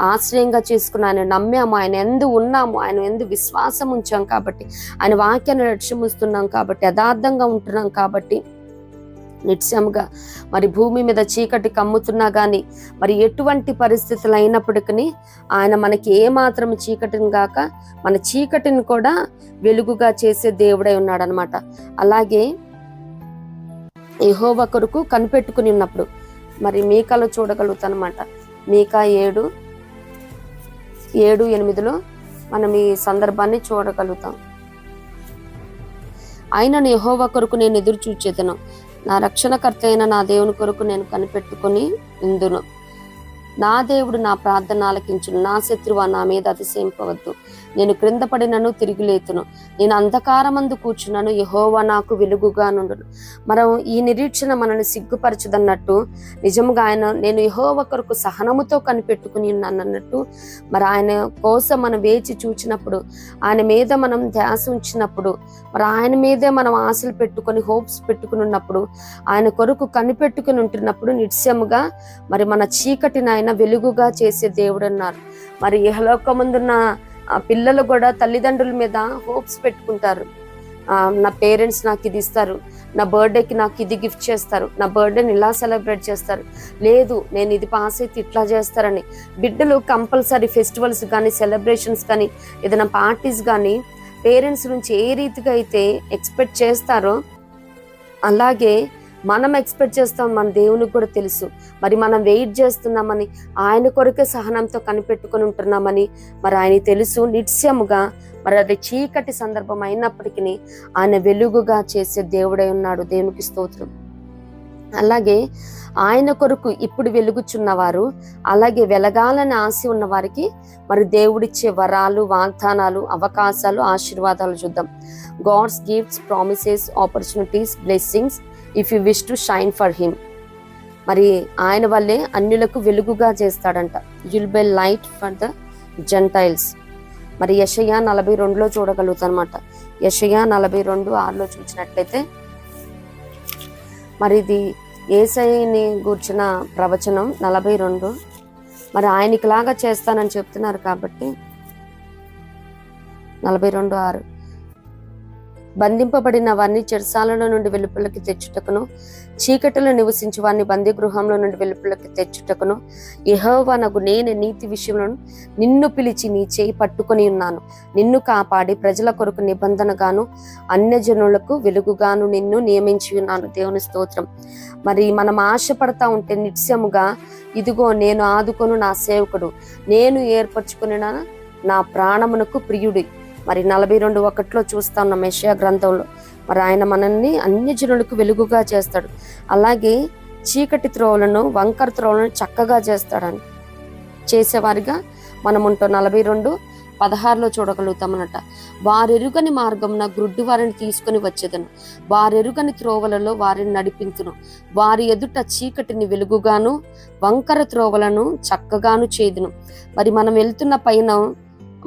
S1: ఆశ్రయంగా చేసుకుని ఆయన నమ్మాము, ఆయన ఎందు ఉన్నాము, ఆయన ఎందు విశ్వాసం ఉంచాం కాబట్టి, ఆయన వాక్యాన్ని లక్ష్యం ఉంచుతున్నాం కాబట్టి, యథార్థంగా ఉంటున్నాం కాబట్టి నిత్యముగా మరి భూమి మీద చీకటి కమ్ముతున్నా కానీ మరి ఎటువంటి పరిస్థితులు అయినప్పటికీ ఆయన మనకి ఏమాత్రం చీకటిని గాక మన చీకటిని కూడా వెలుగుగా చేసే దేవుడై ఉన్నాడు అనమాట. అలాగే యెహోవా కొరకు కనిపెట్టుకుని ఉన్నప్పుడు మరి మీకాలో చూడగలుగుతానమాట. మీకా 7:8 మనం ఈ సందర్భాన్ని చూడగలుగుతాం. ఆయనను యెహోవా కొరకు నేను ఎదురు చూచేదను, నా రక్షణకర్త అయిన నా దేవుని కొరకు నేను కనిపెట్టుకుని ఇందును. నా దేవుడు నా ప్రార్థన ఆలకించును, నా శత్రువా నా మీద అతిశయింపవద్దు. నేను క్రింద పడినను తిరిగి లేతును, నేను అంధకారమందు కూర్చున్నాను, యెహోవా నాకు వెలుగుగా నుండును. మనం ఈ నిరీక్షణ మనల్ని సిగ్గుపరచదన్నట్టు నిజంగా నేను యెహోవా కొరకు సహనముతో కనిపెట్టుకుని ఉన్నాను అన్నట్టు మరి ఆయన కోసం మనం వేచి చూచినప్పుడు, ఆయన మీద మనం ధ్యాస ఉంచినప్పుడు, మరి ఆయన మీదే మనం ఆశలు పెట్టుకొని హోప్స్ పెట్టుకుని ఉన్నప్పుడు, ఆయన కొరకు కనిపెట్టుకుని ఉంటున్నప్పుడు నిత్యముగా మరి మన చీకటిని ఆయన వెలుగుగా చేసే దేవుడు అన్నారు. మరి ఇహలోకమందున్న పిల్లలు కూడా తల్లిదండ్రుల మీద హోప్స్ పెట్టుకుంటారు. నా పేరెంట్స్ నాకు ఇది ఇస్తారు, నా బర్త్డేకి నాకు ఇది గిఫ్ట్ చేస్తారు, నా బర్త్డేని ఇలా సెలబ్రేట్ చేస్తారు, లేదు నేను ఇది పాస్ అయితే ఇట్లా చేస్తారని. బిడ్డలు కంపల్సరీ ఫెస్టివల్స్ కానీ సెలబ్రేషన్స్ కానీ ఏదైనా పార్టీస్ కానీ పేరెంట్స్ నుంచి ఏ రీతిగా అయితే ఎక్స్పెక్ట్ చేస్తారో అలాగే మనం ఎక్స్పెక్ట్ చేస్తాం. మన దేవునికి కూడా తెలుసు మరి మనం వెయిట్ చేస్తున్నామని, ఆయన కొరకే సహనంతో కనిపెట్టుకుని ఉంటున్నామని మరి ఆయన తెలుసు. నిత్యముగా మరి అది చీకటి సందర్భం అయినప్పటికీ ఆయన వెలుగుగా చేసే దేవుడై ఉన్నాడు. దేవునికి స్తోత్రం. అలాగే ఆయన కొరకు ఇప్పుడు వెలుగుచున్నవారు, అలాగే వెలగాలని ఆశ ఉన్న వారికి మరి దేవుడిచ్చే వరాలు, వాగ్దానాలు, అవకాశాలు, ఆశీర్వాదాలు చూద్దాం. God's gifts, promises, opportunities, blessings if you wish to shine for him. మరి ఆయన వల్లే అన్యులకు వెలుగుగా చేస్తాడంట. You'll be light for the gentiles. మరి యెషయా 42 చూడగలుగుతాం అనమాట. యెషయా 42:6 చూసినట్లయితే మరి ఇది యేసయ్యని గూర్చిన ప్రవచనం 42. మరి ఆయనకి లాగా చేస్తానని చెప్తున్నారు కాబట్టి 42:6 బంధింపబడిన వారిని చెరసాలలో నుండి వెలుపలకి తెచ్చుటకును, చీకటిలో నివసించి వారిని బందీ గృహంలో నుండి వెలుపలకి తెచ్చుటకును యెహోవానగు నేను నీతి విషయంలో నిన్ను పిలిచి నీ చేయి పట్టుకొని ఉన్నాను. నిన్ను కాపాడి ప్రజల కొరకు నిబంధనగాను అన్యజనులకు వెలుగుగాను నిన్ను నియమించి ఉన్నాను. దేవుని స్తోత్రం. మరి మనం ఆశపడతా ఉంటే నిత్యముగా ఇదిగో నేను ఆదుకొను నా సేవకుడు, నేను ఏర్పరచుకుని నా ప్రాణమునకు ప్రియుడి. మరి 42:1 చూస్తా ఉన్నాం యెషయా గ్రంథంలో. మరి ఆయన మనల్ని అన్య జనులకు వెలుగుగా చేస్తాడు. అలాగే చీకటి త్రోవలను, వంకర త్రోవలను చక్కగా చేస్తాడని చేసేవారిగా మనం ఉంటాం. 42:16 చూడగలుగుతామన్నట. వారెరుగని మార్గమున గ్రుడ్డి వారిని తీసుకుని వచ్చేదను, వారెరుగని త్రోవలలో వారిని నడిపించును. వారి ఎదుట చీకటిని వెలుగుగాను, వంకర త్రోవలను చక్కగాను చేదును. మరి మనం వెళ్తున్న పైన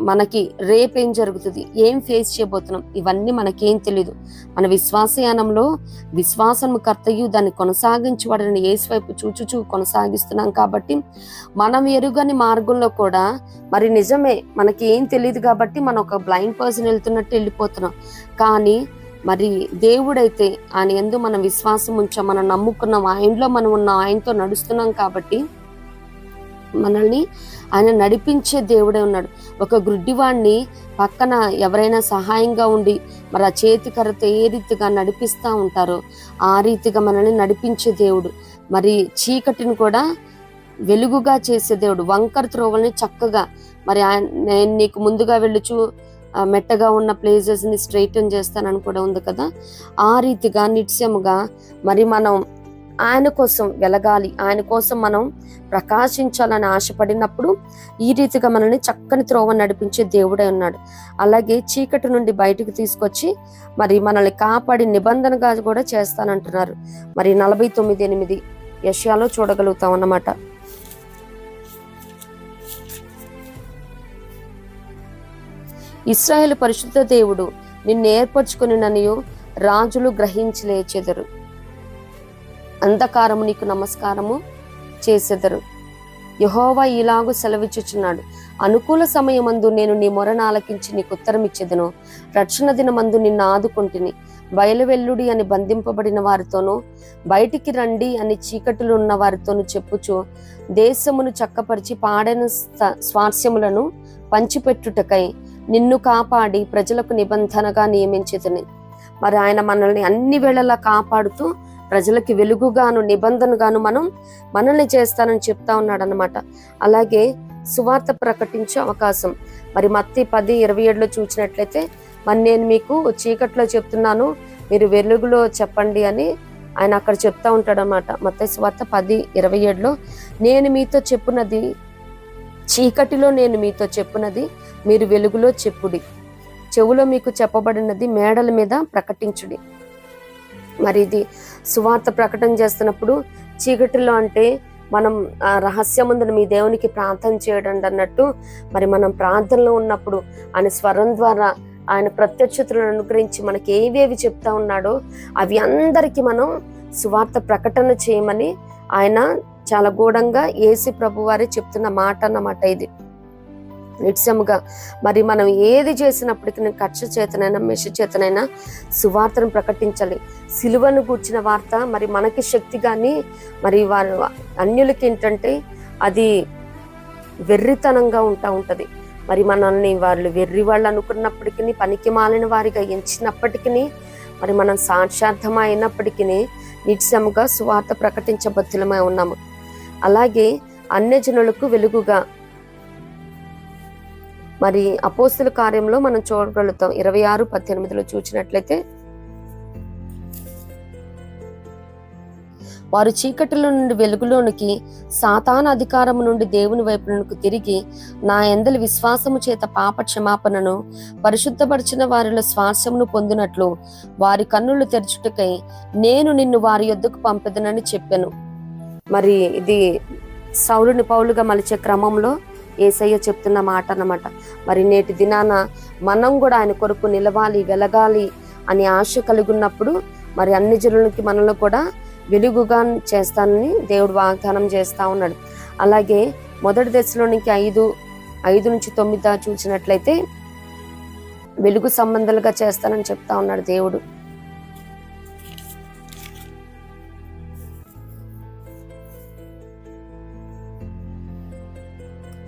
S1: మనకి రేపేం జరుగుతుంది, ఏం ఫేస్ చేయబోతున్నాం, ఇవన్నీ మనకేం తెలీదు. మన విశ్వాసయానంలో విశ్వాసం కర్తయు దాన్ని కొనసాగించబడిన యేసు వైపు చూచుచూ కొనసాగిస్తున్నాం కాబట్టి మనం ఎరుగని మార్గంలో కూడా మరి నిజమే మనకి ఏం తెలియదు కాబట్టి మనం ఒక బ్లైండ్ పర్సన్ వెళ్తున్నట్టు వెళ్ళిపోతున్నాం. కానీ మరి దేవుడైతే ఆయన యందు మనం విశ్వాసం ఉంచాం, మనం నమ్ముకున్నాం, ఆయనలో మనం ఉన్నాం, ఆయనతో నడుస్తున్నాం కాబట్టి మనల్ని ఆయన నడిపించే దేవుడే ఉన్నాడు. ఒక గుడ్డివాడిని పక్కన ఎవరైనా సహాయంగా ఉండి మరి ఆ చేతి కర్రతో ఏ రీతిగా నడిపిస్తూ ఉంటారో ఆ రీతిగా మనల్ని నడిపించే దేవుడు. మరి చీకటిని కూడా వెలుగుగా చేసే దేవుడు. వంకర త్రోవల్ని చక్కగా మరి నేను నీకు ముందుగా వెళ్ళుచు మెట్టగా ఉన్న ప్లేసెస్ ని స్ట్రైటన్ చేస్తానని కూడా ఉంది కదా. ఆ రీతిగా నిత్యముగా మరి మనం ఆయన కోసం వెలగాలి, ఆయన కోసం మనం ప్రకాశించాలని ఆశపడినప్పుడు ఈ రీతిగా మనల్ని చక్కని త్రోవ నడిపించే దేవుడే ఉన్నాడు. అలాగే చీకటి నుండి బయటికి తీసుకొచ్చి మరి మనల్ని కాపాడి నిబంధనగా కూడా చేస్తానంటున్నారు. మరి 49:8 యెషయాలో చూడగలుగుతాం అన్నమాట. ఇశ్రాయేలు పరిశుద్ధ దేవుడు నిన్ను ఏర్పరచుకునిననియు రాజులు గ్రహించి లేచెదరు, అంధకారము నీకు నమస్కారము చేసెదరు. యెహోవా ఇలాగు సెలవిచ్చుచున్నాడు, అనుకూల సమయమందు నేను నీ మొరను ఆలకించి నీకు ఉత్తరం ఇచ్చేదను, రక్షణ దినమందు నిన్ను ఆదుకుంటుని, బయలువెల్లుడి అని బంధింపబడిన వారితోనూ, బయటికి రండి అని చీకటిలో ఉన్న వారితోనూ చెప్పుచు దేశమును చక్కపరిచి పాడైన స్వాస్యములను పంచిపెట్టుటకై నిన్ను కాపాడి ప్రజలకు నిబంధనగా నియమించితిని. మరి ఆయన మనల్ని అన్ని వేళలా కాపాడుతూ ప్రజలకి వెలుగుగాను నిబంధనగాను మనల్ని చేస్తానని చెప్తా ఉన్నాడు అనమాట. అలాగే సువార్త ప్రకటించే అవకాశం మరి మత్తయి 10:27 చూసినట్లయితే, మరి నేను మీకు చీకట్లో చెప్తున్నాను, మీరు వెలుగులో చెప్పండి అని ఆయన అక్కడ చెప్తా ఉంటాడు అనమాట. మత్తయి సువార్త 10:27 నేను మీతో చెప్పున్నది చీకటిలో నేను మీతో చెప్పున్నది మీరు వెలుగులో చెప్పుడి, చెవులో మీకు చెప్పబడినది మేడల మీద ప్రకటించుడి. మరి ఇది సువార్త ప్రకటన చేస్తున్నప్పుడు చీకటిలో అంటే మనం రహస్యమందున మీ దేవునికి ప్రార్థన చేయడం అన్నట్టు, మరి మనం ప్రార్థనలో ఉన్నప్పుడు ఆయన స్వరం ద్వారా ఆయన ప్రత్యక్షతలను అనుగ్రహించి మనకి ఏవేవి చెప్తా ఉన్నాడో అవి అందరికీ మనం సువార్త ప్రకటన చేయమని ఆయన చాలా గూఢంగా యేసు ప్రభు వారే చెప్తున్న మాట అన్నమాట. ఇది నిత్యముగా మరి మనం ఏది చేసినప్పటికీ కక్ష చేతనైనా మెష చేతనైనా సువార్తను ప్రకటించాలి. సిలువను గూర్చిన వార్త మరి మనకి శక్తి కానీ మరి వారు అన్యులకి ఏంటంటే అది వెర్రితనంగా ఉంటది. మరి మనల్ని వాళ్ళు వెర్రి వాళ్ళు అనుకున్నప్పటికీ, పనికి మాలిన వారిగా ఎంచినప్పటికీ, మరి మనం సాక్షార్థమైనప్పటికీ నిత్యముగా సువార్త ప్రకటించబద్ధులమై ఉన్నాము. అలాగే అన్యజనులకు వెలుగుగా మరి అపోస్తుల కార్యంలో మనం చూడగలుగుతాం. 26:18 చూసినట్లయితే, వారు చీకటిలో నుండి వెలుగులోనికి, సాతాను అధికారము నుండి దేవుని వైపునకు తిరిగి నా యందలి విశ్వాసము చేత పాప క్షమాపణను పరిశుద్ధపరిచిన వారిలో స్వాస్యమును పొందినట్లు వారి కన్నులు తెరచుటకై నేను నిన్ను వారి యొద్దకు పంపెదనని చెప్పాను. మరి ఇది సౌలుని పౌలుగా మలిచే క్రమంలో యేసయ్య చెప్తున్న మాట అన్నమాట. మరి నేటి దినాన మనం కూడా ఆయన కొరకు నిలవాలి, వెలగాలి అని ఆశ కలిగి ఉన్నప్పుడు మరి అన్ని జనులకి మనలో కూడా వెలుగుగా చేస్తానని దేవుడు వాగ్దానం చేస్తా ఉన్నాడు. అలాగే 1 దశలోనికి 5:5-9 చూసినట్లయితే వెలుగు సంబంధాలుగా చేస్తానని చెప్తా ఉన్నాడు దేవుడు.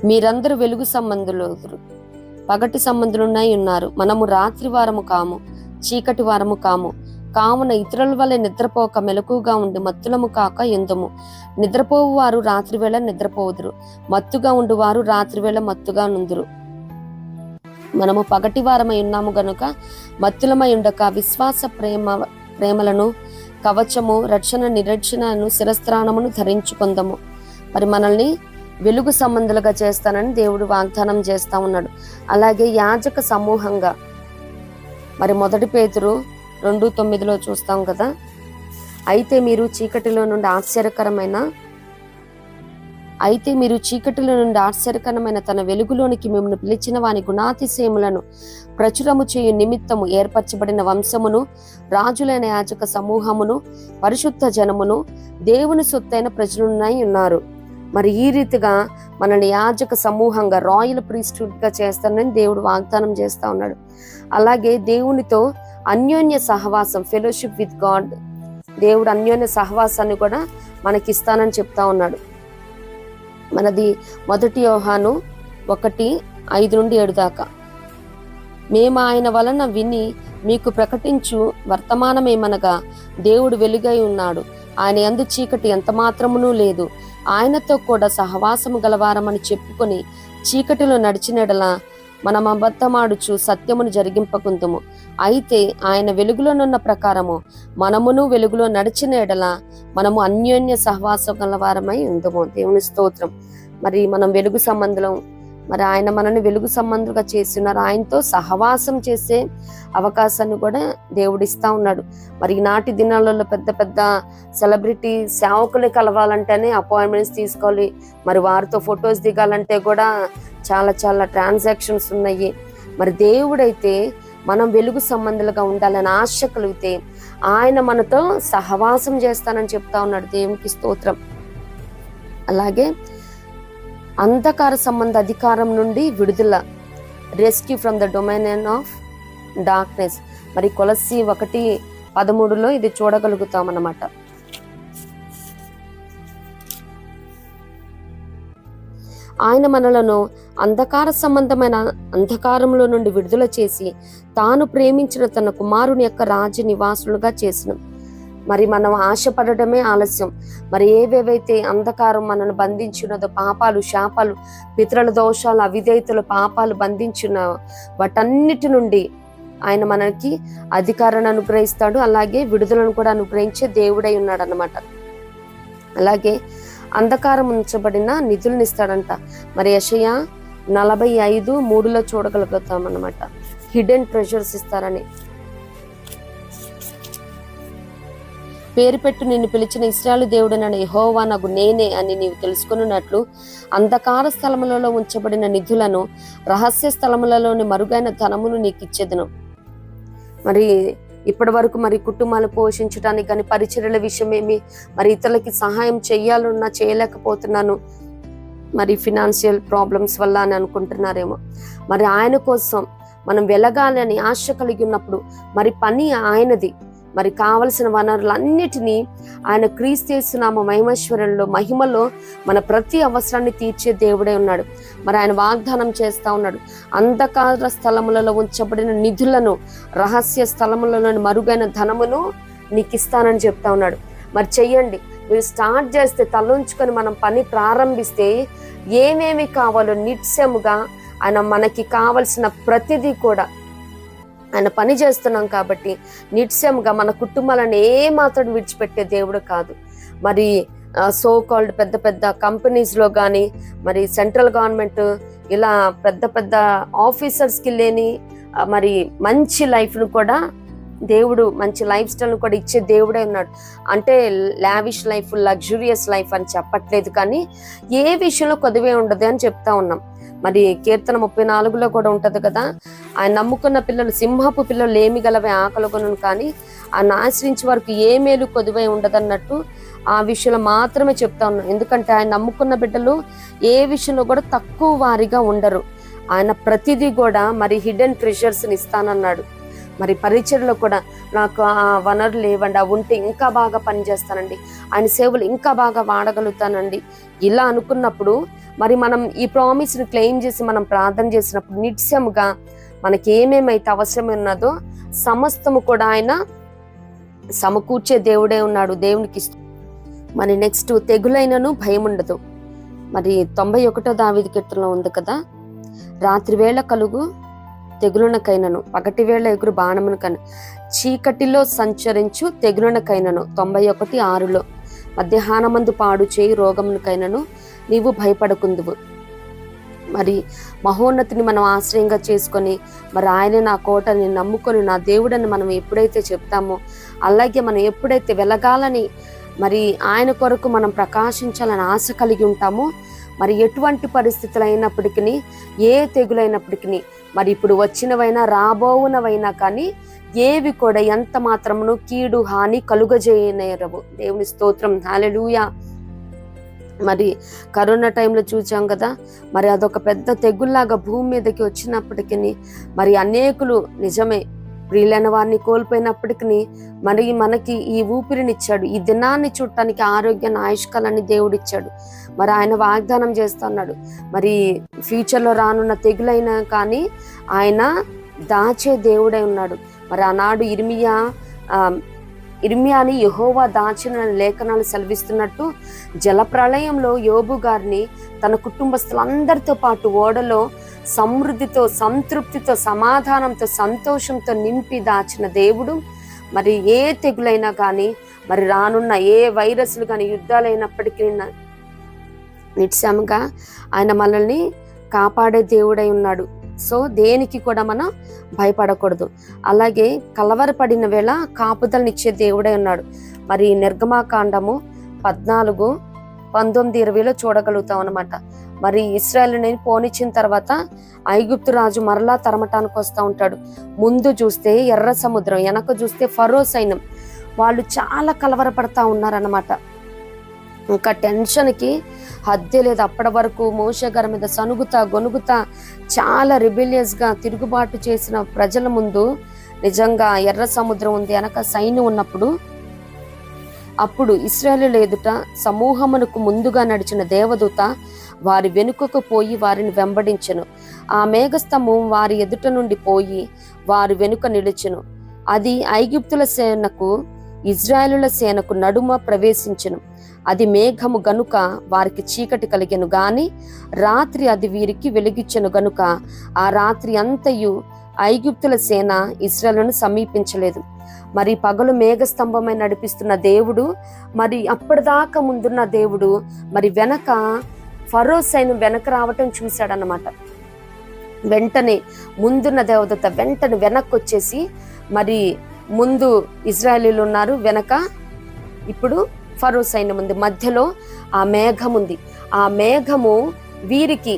S1: మీరందరూ వెలుగు సంబంధులు, పగటి సంబంధులున్నాయి ఉన్నారు. మనము రాత్రి వారము కాము, చీకటి వారము కాము. కావున ఇతరుల వలె నిద్రపోక మెలకుగా ఉండి మత్తులము కాక ఎందుము. నిద్రపోవు వారు రాత్రి వేళ నిద్రపోవుదురు, మత్తుగా ఉండు వారు రాత్రి వేళ మత్తుగా నుందురు. మనము పగటి వారమై ఉన్నాము గనుక మత్తులమై ఉండక విశ్వాస ప్రేమలను, కవచము, రక్షణ నిరీక్షణను, శిరస్త్రాణమును ధరించుకుందాము. మరి మనల్ని వెలుగు సంబంధులుగా చేస్తానని దేవుడు వాగ్దానం చేస్తా ఉన్నాడు. అలాగే యాజక సమూహంగా మరి 1 పేతురు 2:9 చూస్తాం కదా, అయితే మీరు చీకటిలో నుండి ఆశ్చర్యకరమైన తన వెలుగులోనికి మిమ్మల్ని పిలిచిన వాని గుణాతిశయములను ప్రచురము చేయు నిమిత్తము ఏర్పరచబడిన వంశమును, రాజులైన యాజక సమూహమును, పరిశుద్ధ జనమును, దేవుని సొత్తైన ప్రజలున్నాయి ఉన్నారు. మరి ఈ రీతిగా మనల్ని యాజక సమూహంగా, రాయల్ ప్రీస్ట్హుడ్ గా చేస్తానని దేవుడు వాగ్దానం చేస్తా ఉన్నాడు. అలాగే దేవునితో అన్యోన్య సహవాసం, ఫెలోషిప్ విత్ గాడ్, దేవుడు అన్యోన్య సహవాసాన్ని కూడా మనకి ఇస్తానని చెప్తా ఉన్నాడు. మనది 1 యోహాను 1:5-7 దాకా. మేము ఆయన వలన విని మీకు ప్రకటించు వర్తమానమేమనగా, దేవుడు వెలుగై ఉన్నాడు, ఆయన యందు చీకటి ఎంత మాత్రమునూ లేదు. ఆయనతో కూడా సహవాసము గలవారమని చెప్పుకొని చీకటిలో నడిచినడలా మనం అబద్ధమాడుచు సత్యమును జరిగింపకుందుము. అయితే ఆయన వెలుగులోనున్న ప్రకారము మనమును వెలుగులో నడిచిన ఎడల మనము అన్యోన్య సహవాసం గలవారమై ఉందము. దేవుని స్తోత్రం. మరి మనం వెలుగు సంబంధం, మరి ఆయన మనల్ని వెలుగు సంబంధులుగా చేస్తున్నారు. ఆయనతో సహవాసం చేసే అవకాశాన్ని కూడా దేవుడు ఇస్తా ఉన్నాడు. మరి ఈనాటి దినాలలో పెద్ద పెద్ద సెలబ్రిటీ సేవకులు కలవాలంటేనే అపాయింట్మెంట్స్ తీసుకోవాలి. మరి వారితో ఫొటోస్ దిగాలంటే కూడా చాలా చాలా ట్రాన్సాక్షన్స్ ఉన్నాయి. మరి దేవుడైతే మనం వెలుగు సంబంధులుగా ఉండాలని ఆశ కలిగితే ఆయన మనతో సహవాసం చేస్తానని చెప్తా ఉన్నాడు. దేవునికి స్తోత్రం. అలాగే అంధకార సంబంధ అధికారం నుండి విడుదల, rescue from the domain of darkness. మరి కొలస్సీ 13లో ఇది చూడగలుగుతాం అన్నమాట. ఆయన మనలను అంధకార సంబంధమైన అంధకారంలో నుండి విడుదల చేసి తాను ప్రేమించిన తన కుమారుని యొక్క రాజ్య నివాసులుగా చేసిన. మరి మనం ఆశపడటమే ఆలస్యం. మరి ఏవేవైతే అంధకారం మనను బంధించినదో, పాపాలు, శాపాలు, పితరుల దోషాలు, అవిధేయతలు, పాపాలు బంధించిన వాటన్నిటి నుండి ఆయన మనకి అధికారాన్ని అనుగ్రహిస్తాడు. అలాగే విడుదలను కూడా అనుగ్రహించే దేవుడై ఉన్నాడు అన్నమాట. అలాగే అంధకారం ఉంచబడిన నిధులను ఇస్తాడంట. మరి యెషయా 45:3లో చూడగలుగుతాం అన్నమాట. హిడెన్ ట్రెజర్స్ ఇస్తారని. పేరు పెట్టు నిన్ను పిలిచిన ఇశ్రాయేలు దేవుడైన యెహోవా నగు నేనే అని నీవు తెలుసుకున్నట్లు అంధకార స్థలములలో ఉంచబడిన నిధులను, రహస్య స్థలములలోని మరుగైన ధనమును నీకు ఇచ్చేదను. మరి ఇప్పటి వరకు మరి కుటుంబాలు పోషించడానికి కానీ, పరిచర్యల విషయమేమి, మరి ఇతరులకి సహాయం చేయాలన్నా చేయలేకపోతున్నాను, మరి ఫినాన్షియల్ ప్రాబ్లమ్స్ వల్ల అని అనుకుంటున్నారేమో. మరి ఆయన కోసం మనం వెలగాలని ఆశ కలిగి ఉన్నప్పుడు మరి పని ఆయనది. మరి కావలసిన వనరులన్నిటినీ ఆయన క్రీస్తు నామ మహిమేశ్వరంలో మహిమలో మన ప్రతి అవసరాన్ని తీర్చే దేవుడే ఉన్నాడు. మరి ఆయన వాగ్దానం చేస్తా ఉన్నాడు, అంధకార స్థలములలో ఉంచబడిన నిధులను, రహస్య స్థలములలోని మరుగైన ధనమును నీకు ఇస్తానని చెప్తా ఉన్నాడు. మరి చెయ్యండి. మీరు స్టార్ట్ చేస్తే, తలంచుకొని మనం పని ప్రారంభిస్తే ఏమేమి కావాలో నిత్యముగా ఆయన మనకి కావలసిన ప్రతిదీ కూడా ఆయన పని చేస్తున్నాం కాబట్టి నిత్యంగా మన కుటుంబాలను ఏమాత్రం విడిచిపెట్టే దేవుడు కాదు. మరి సో కాల్డ్ పెద్ద పెద్ద కంపెనీస్లో కానీ, మరి సెంట్రల్ గవర్నమెంట్ ఇలా పెద్ద పెద్ద ఆఫీసర్స్కి లేని మరి మంచి లైఫ్ను కూడా దేవుడు, మంచి లైఫ్ స్టైల్ను కూడా ఇచ్చే దేవుడే ఉన్నాడు. అంటే లావిష్ లైఫ్, లగ్జూరియస్ లైఫ్ అని చెప్పట్లేదు, కానీ ఏ విషయంలో కొద్దివే ఉండదు అని చెప్తా ఉన్నాం. మరి కీర్తన 34లో కూడా ఉంటది కదా, ఆయన నమ్ముకున్న పిల్లలు సింహపు పిల్లలు ఏమి గలవే ఆకలిగొను, కానీ ఆయన ఆశ్రయించే వరకు ఏ మేలు కొదువై ఉండదన్నట్టు ఆ విషయంలో మాత్రమే చెప్తా ఉన్నాం. ఎందుకంటే ఆయన నమ్ముకున్న బిడ్డలు ఏ విషయంలో కూడా తక్కువ వారిగా ఉండరు. ఆయన ప్రతిదీ కూడా మరి హిడెన్ ట్రెజర్స్ని ఇస్తానన్నాడు. మరి పరిచర్లో కూడా నాకు ఆ వనరులు లేవండి, అవి ఉంటే ఇంకా బాగా పనిచేస్తానండి, ఆయన సేవలు ఇంకా బాగా వాడగలుగుతానండి, ఇలా అనుకున్నప్పుడు మరి మనం ఈ ప్రామిస్ని క్లెయిమ్ చేసి మనం ప్రార్థన చేసినప్పుడు నిత్యముగా మనకి ఏమేమైతే అవసరం ఉన్నదో సమస్తము కూడా ఆయన సమకూర్చే దేవుడే ఉన్నాడు. దేవునికి ఇష్టం. మరి నెక్స్ట్, తెగులైనను భయం ఉండదు. మరి 91వ దావీదు కీర్తనలో ఉంది కదా, రాత్రి వేళ కలుగు తెగులునకైనను, పగటి వేళ ఎగురు బాణమునకైన, చీకటిలో సంచరించు తెగులునకైనను 91:6లో, మధ్యాహ్నమందు పాడు చేయి రోగమునకైనను నీవు భయపడకుందువు. మరి మహోన్నతిని మనం ఆశ్రయంగా చేసుకొని, మరి ఆయన నా కోటని నమ్ముకొని నా దేవుడని మనం ఎప్పుడైతే చెప్తామో, అలాగే మనం ఎప్పుడైతే వెలగాలని, మరి ఆయన కొరకు మనం ప్రకాశించాలని ఆశ కలిగి ఉంటామో, మరి ఎటువంటి పరిస్థితులు అయినప్పటికీ, ఏ తెగులైనప్పటికీ, మరి ఇప్పుడు వచ్చినవైనా రాబోవునవైనా కానీ ఏవి కూడా ఎంత మాత్రమును కీడు హాని కలుగజేయనేరవు. దేవుని స్తోత్రం, హల్లెలూయా. మరి కరోనా టైంలో చూసాం కదా, మరి అదొక పెద్ద తెగుల్లాగా భూమి మీదకి వచ్చినప్పటికీ మరి అనేకులు నిజమే ప్రియులైన వారిని కోల్పోయినప్పటికీ మరి మనకి ఈ ఊపిరినిచ్చాడు, ఈ దినాన్ని చూడటానికి ఆరోగ్యాన్ని, ఆయుష్కాలాన్ని దేవుడిచ్చాడు. మరి ఆయన వాగ్దానం చేస్తున్నాడు, మరి ఫ్యూచర్లో రానున్న తెగులైనా కానీ ఆయన దాచే దేవుడై ఉన్నాడు. మరి ఆనాడు ఇర్మియాని యెహోవా దాచిన లేఖనాలు సెలవిస్తున్నట్టు, జలప్రళయంలో యోబు గారిని తన కుటుంబస్తులందరితో పాటు ఓడలో సమృద్ధితో, సంతృప్తితో, సమాధానంతో, సంతోషంతో నింపి దాచిన దేవుడు. మరి ఏ తెగులైనా కానీ, మరి రానున్న ఏ వైరస్లు కానీ, యుద్ధాలైనప్పటికీ నిశ్చయముగా ఆయన మనల్ని కాపాడే దేవుడై ఉన్నాడు. సో దేనికి కూడా మనం భయపడకూడదు. అలాగే కలవరపడిన వేళ కాపుదలనిచ్చే దేవుడై ఉన్నాడు. మరి నిర్గమాకాండము 14:19-20లో చూడగలుగుతాం అనమాట. మరి ఇశ్రాయేలుని పోనిచ్చిన తర్వాత ఐగుప్తు రాజు మరలా తరమటానికి వస్తూ ఉంటాడు. ముందు చూస్తే ఎర్ర సముద్రం, వెనక చూస్తే ఫరో సైన్యం. వాళ్ళు చాలా కలవరపడతా ఉన్నారన్నమాట. ఇంకా టెన్షన్కి హద్దే లేదు. అప్పటి వరకు మోషే గారి మీద సనుగుతా గొనుగుతా చాలా రిబెలియస్గా తిరుగుబాటు చేసిన ప్రజల ముందు నిజంగా ఎర్ర సముద్రం ఉంది, వెనక సైన్యం ఉన్నప్పుడు అప్పుడు ఇశ్రాయేలీయుల ఎదుట సమూహమునకు ముందుగా నడిచిన దేవదూత వారి వెనుకకు పోయి వారిని వెంబడించెను. ఆ మేఘస్తంభం వారి ఎదుట నుండి పోయి వారి వెనుక నిలిచెను. అది ఐగుప్తుల సేనకు ఇజ్రాయేలుల సేనకు నడుమ ప్రవేశించెను. అది మేఘము గనుక వారికి చీకటి కలిగెను గాని రాత్రి అది వీరికి వెలుగిచ్చెను గనుక ఆ రాత్రి అంతయు ఐగుప్తుల సేన ఇశ్రాయేలును సమీపించలేదు. మరి పగలు మేఘస్తంభమై నడిపిస్తున్న దేవుడు, మరి అప్పటిదాకా ముందున్న దేవుడు మరి వెనక ఫరో సైన్యం వెనక రావటం చూశాడన్నమాట. వెంటనే ముందున్న దేవదూత వెంటనే వెనక్కి వచ్చేసి, మరి ముందు ఇజ్రాయేలీలు ఉన్నారు, వెనక ఇప్పుడు ఫరో సైన్యం ఉంది, మధ్యలో ఆ మేఘం ఉంది. ఆ మేఘము వీరికి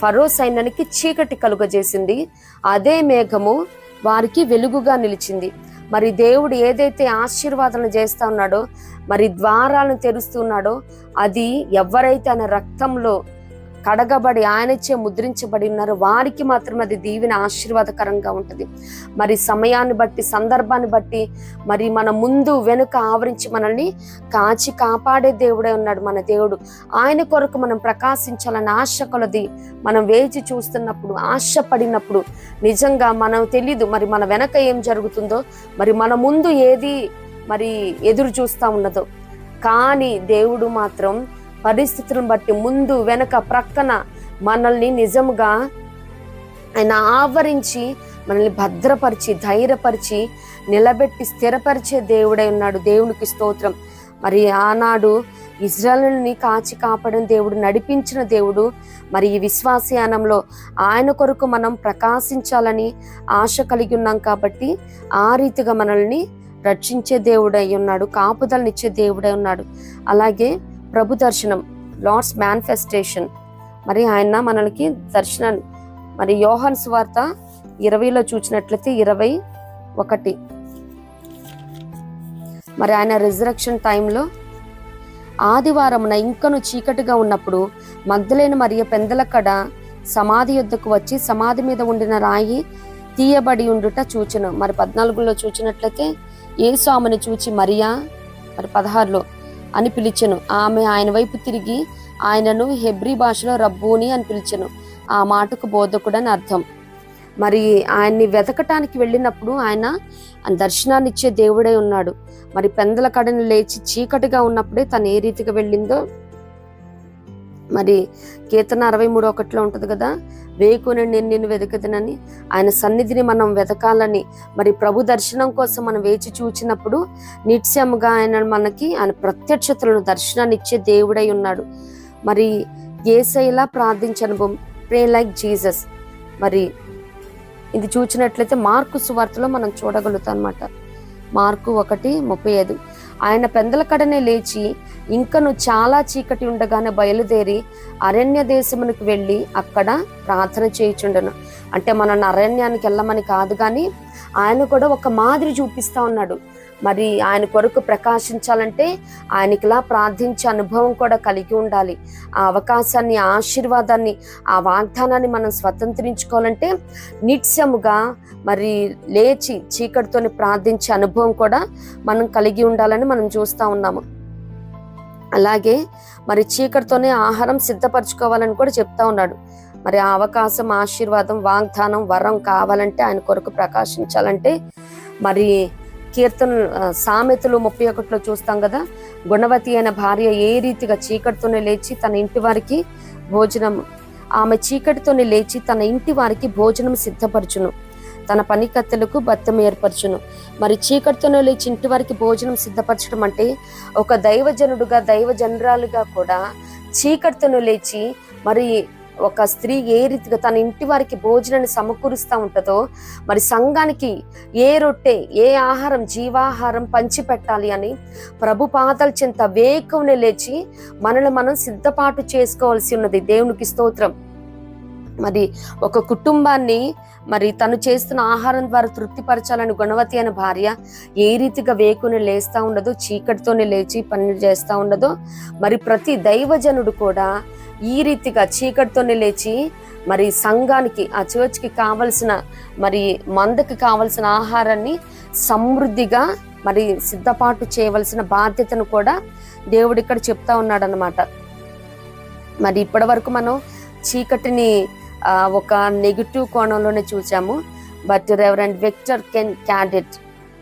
S1: ఫరో సైన్యానికి చీకటి కలుగజేసింది, అదే మేఘము వారికి వెలుగుగా నిలిచింది. మరి దేవుడు ఏదైతే ఆశీర్వాదాలను చేస్తా ఉన్నాడో, మరి ద్వారాలను తెరుస్తున్నాడో, అది ఎవరైతే ఆయన రక్తంలో కడగబడి ఆయనచే ముద్రించబడి ఉన్నారో వారికి మాత్రం అది దీవెన ఆశీర్వాదకరంగా ఉంటుంది. మరి సమయాన్ని బట్టి, సందర్భాన్ని బట్టి మరి మన ముందు వెనుక ఆవరించి మనల్ని కాచి కాపాడే దేవుడే ఉన్నాడు మన దేవుడు. ఆయన కొరకు మనం ప్రకాశించాలని ఆశ కొలది మనం వేచి చూస్తున్నప్పుడు, ఆశపడినప్పుడు నిజంగా మనం తెలీదు మరి మన వెనక ఏం జరుగుతుందో, మరి మన ముందు ఏది మరి ఎదురు చూస్తా ఉన్నదో. కానీ దేవుడు మాత్రం పరిస్థితులను బట్టి ముందు వెనక ప్రక్కన మనల్ని నిజముగా ఆయన ఆవరించి మనల్ని భద్రపరిచి, ధైర్యపరిచి, నిలబెట్టి స్థిరపరిచే దేవుడై ఉన్నాడు. దేవునికి స్తోత్రం. మరి ఆనాడు ఇజ్రాయేలుని కాచి కాపాడిన దేవుడు, నడిపించిన దేవుడు, మరి ఈ విశ్వాసయానంలో ఆయన కొరకు మనం ప్రకాశించాలని ఆశ కలిగి ఉన్నాం కాబట్టి ఆ రీతిగా మనల్ని రక్షించే దేవుడై ఉన్నాడు, కాపుదలనిచ్చే దేవుడై ఉన్నాడు. అలాగే ప్రభు దర్శనం, లార్డ్స్ మేనిఫెస్టేషన్, మరి ఆయన మనకి దర్శనాన్ని మరి యోహాను సువార్త 20లో చూసినట్లయితే 21, మరి ఆయన రిజరక్షన్ టైంలో ఆదివారమున ఇంకను చీకటిగా ఉన్నప్పుడు మగ్దలేని మరియ పెందలకడ సమాధి యొద్దకు వచ్చి సమాధి మీద ఉండిన రాయి తీయబడి ఉండుట చూచెను. మరి 14లో చూచినట్లయితే యేసు ఆమెను చూచి మరియా, మరి 16లో అని పిలిచెను. ఆమె ఆయన వైపు తిరిగి ఆయనను హెబ్రీ భాషలో రబ్బూని అని పిలిచెను. ఆ మాటకు బోధకుడు అని అర్థం. మరి ఆయన్ని వెతకటానికి వెళ్ళినప్పుడు ఆయన దర్శనాన్ని ఇచ్చే దేవుడై ఉన్నాడు. మరి పెందల కడని లేచి చీకటిగా ఉన్నప్పుడే తను ఏ రీతిగా వెళ్ళిందో మరి కీర్తన 63:1 ఉంటుంది కదా, వేకుని నేను నిన్ను వెతకదనని. ఆయన సన్నిధిని మనం వెతకాలని, మరి ప్రభు దర్శనం కోసం మనం వేచి చూచినప్పుడు నిత్యముగా ఆయన ప్రత్యక్షతలను దర్శనాన్ని ఇచ్చే దేవుడై ఉన్నాడు. మరి యేసయ్యలా ప్రార్థించను, ప్రే లైక్ జీసస్. మరి ఇది చూచినట్లయితే మార్కు సువార్తలో మనం చూడగలుగుతాం అన్నమాట. మార్కు 1:35. ఆయన పెందల కడనే లేచి ఇంకను చాలా చీకటి ఉండగానే బయలుదేరి అరణ్య దేశమునికి వెళ్ళి అక్కడ ప్రార్థన చేయుచుండెను. అంటే మనల్ని అరణ్యానికి వెళ్ళమని కాదు, కానీ ఆయన కూడా ఒక మాదిరి చూపిస్తా ఉన్నాడు. మరి ఆయన కొరకు ప్రకాశించాలంటే ఆయనకిలా ప్రార్థించే అనుభవం కూడా కలిగి ఉండాలి. ఆ అవకాశాన్ని, ఆ ఆశీర్వాదాన్ని, ఆ వాగ్దానాన్ని మనం స్వతంత్రించుకోవాలంటే నిత్యముగా మరి లేచి చీకటితోని ప్రార్థించే అనుభవం కూడా మనం కలిగి ఉండాలని మనం చూస్తూ ఉన్నాము. అలాగే మరి చీకటితోనే ఆహారం సిద్ధపరచుకోవాలని కూడా చెప్తా ఉన్నాడు. మరి ఆ అవకాశం, ఆశీర్వాదం, వాగ్దానం, వరం కావాలంటే ఆయన కొరకు ప్రకాశించాలంటే మరి సామెతలు 31లో చూస్తాం కదా, గుణవతి అయిన భార్య ఏ రీతిగా చీకటితోనే లేచి తన ఇంటి వారికి భోజనం, ఆమె చీకటితోనే లేచి తన ఇంటి వారికి భోజనం సిద్ధపరచును, తన పనికత్తెలకు బత్తం ఏర్పరచును. మరి చీకటితోనే లేచి ఇంటి వారికి భోజనం సిద్ధపరచడం అంటే ఒక దైవజనుడుగా, దైవజనరాలుగా కూడా చీకటితోనే లేచి మరి ఒక స్త్రీ ఏ రీతిగా తన ఇంటి వారికి భోజనాన్ని సమకూరుస్తూ ఉంటుందో, మరి సంఘానికి ఏ రొట్టె, ఏ ఆహారం, జీవాహారం పంచి పెట్టాలి అని ప్రభు పాదాల చెంత వేకువనే లేచి మనల్ని మనం సిద్ధపాటు చేసుకోవాల్సి ఉన్నది. దేవునికి స్తోత్రం. మరి ఒక కుటుంబాన్ని మరి తను చేస్తున్న ఆహారం ద్వారా తృప్తిపరచాలని గుణవతి అయిన భార్య ఏ రీతిగా వేకుని లేస్తా ఉండదో, చీకటితోనే లేచి పని చేస్తా ఉండదో, మరి ప్రతి దైవజనుడు కూడా ఈ రీతిగా చీకటితోనే లేచి మరి సంఘానికి, ఆ చర్చ్కి కావలసిన, మరి మందకి కావలసిన ఆహారాన్ని సమృద్ధిగా మరి సిద్ధపాటు చేయవలసిన బాధ్యతను కూడా దేవుడు ఇక్కడ చెప్తా ఉన్నాడు అన్నమాట. మరి ఇప్పటి వరకు మనం చీకటిని ఒక నెగిటివ్ కోణంలోనే చూసాము. But reverend Victor Ken Cadet,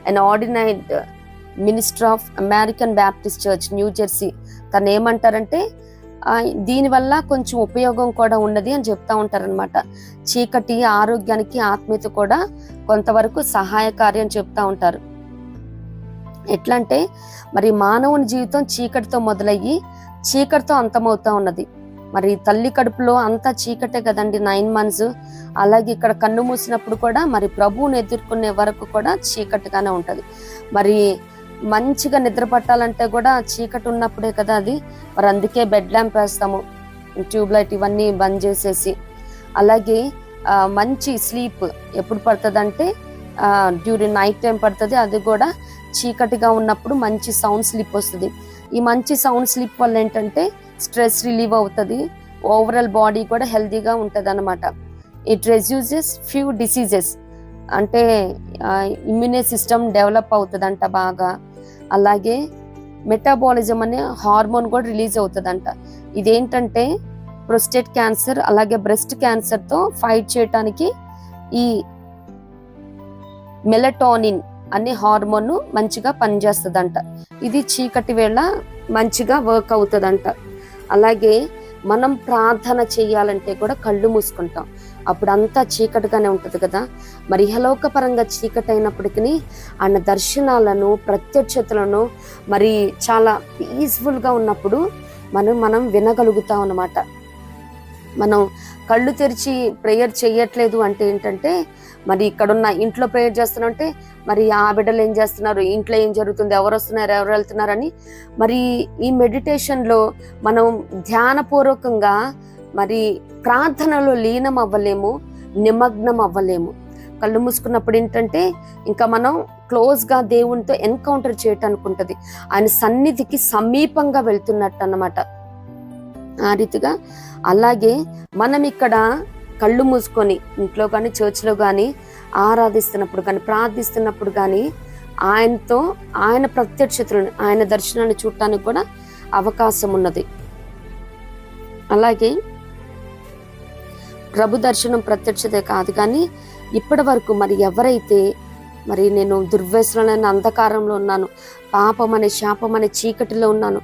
S1: an ordained minister of American Baptist church, New Jersey, తను ఏమంటారంటే దీనివల్ల కొంచెం ఉపయోగం కూడా ఉన్నది అని చెప్తా ఉంటారనమాట. చీకటి ఆరోగ్యానికి, ఆత్మీయత కూడా కొంతవరకు సహాయకారి అని చెప్తా ఉంటారు. ఎట్లా అంటే మరి మానవుని జీవితం చీకటితో మొదలయ్యి చీకటితో అంతమవుతా ఉన్నది. మరి తల్లి కడుపులో అంతా చీకటే కదండి, 9 months. అలాగే ఇక్కడ కన్ను మూసినప్పుడు కూడా మరి ప్రభువుని ఎదుర్కొనే వరకు కూడా చీకటిగానే ఉంటది. మరి మంచిగా నిద్ర పట్టాలంటే కూడా చీకటి ఉన్నప్పుడే కదా అది. మరి అందుకే బెడ్ ల్యాంప్ వేస్తాము, ట్యూబ్ లైట్ ఇవన్నీ బంద్ చేసేసి. అలాగే మంచి స్లీప్ ఎప్పుడు పడుతుంది అంటే డ్యూరింగ్ నైట్ టైం పడుతుంది. అది కూడా చీకటిగా ఉన్నప్పుడు మంచి సౌండ్ స్లీప్ వస్తుంది. ఈ మంచి సౌండ్ స్లీప్ వల్ల ఏంటంటే స్ట్రెస్ రిలీవ్ అవుతుంది, ఓవరాల్ బాడీ కూడా హెల్తీగా ఉంటుంది అనమాట. ఇట్ రెడ్యూసెస్ ఫ్యూ డిసీజెస్, అంటే ఇమ్యూనే సిస్టమ్ డెవలప్ అవుతుందంట బాగా. అలాగే మెటాబాలిజం అనే హార్మోన్ కూడా రిలీజ్ అవుతుందంట. ఇదేంటంటే ప్రొస్టేట్ క్యాన్సర్ అలాగే బ్రెస్ట్ క్యాన్సర్తో ఫైట్ చేయడానికి ఈ మెలటోనిన్ అనే హార్మోన్ మంచిగా పనిచేస్తుందంట. ఇది చీకటి వేళ మంచిగా వర్క్ అవుతుందంట. అలాగే మనం ప్రార్థన చేయాలంటే కూడా కళ్ళు మూసుకుంటాం, అప్పుడు అంతా చీకటిగానే ఉంటుంది కదా. మరి ఇహలోక పరంగా చీకటి అయినప్పటికీ ఆయన దర్శనాలను, ప్రత్యక్షతలను మరి చాలా పీస్ఫుల్గా ఉన్నప్పుడు మనం వినగలుగుతాం అన్నమాట. మనం కళ్ళు తెరిచి ప్రేయర్ చేయట్లేదు అంటే ఏంటంటే, మరి ఇక్కడున్న ఇంట్లో ప్రేయర్ చేస్తున్నామంటే మరి ఆ బిడ్డలు ఏం చేస్తున్నారు, ఇంట్లో ఏం జరుగుతుంది, ఎవరు వస్తున్నారు, ఎవరు వెళ్తున్నారని. మరి ఈ మెడిటేషన్లో మనం ధ్యానపూర్వకంగా మరి ప్రార్థనలో లీనం అవ్వలేము, నిమగ్నం అవ్వలేము. కళ్ళు మూసుకున్నప్పుడు ఏంటంటే ఇంకా మనం క్లోజ్గా దేవునితో ఎన్కౌంటర్ చేయటానికి ఉంటుంది, ఆయన సన్నిధికి సమీపంగా వెళ్తున్నట్టు అన్నమాట. ఆ రీతిగా అలాగే మనం ఇక్కడ కళ్ళు మూసుకొని ఇంట్లో కానీ చర్చ్లో కానీ ఆరాధిస్తున్నప్పుడు కానీ ప్రార్థిస్తున్నప్పుడు కానీ ఆయనతో, ఆయన ప్రత్యక్షతలను, ఆయన దర్శనాన్ని చూడటానికి కూడా అవకాశం ఉన్నది. అలాగే ప్రభు దర్శనం ప్రత్యక్షతే కాదు కానీ ఇప్పటి వరకు మరి ఎవరైతే మరి నేను దుర్వ్యసనాలైన అంధకారంలో ఉన్నాను, పాపం అనే శాపం అనే చీకటిలో ఉన్నాను,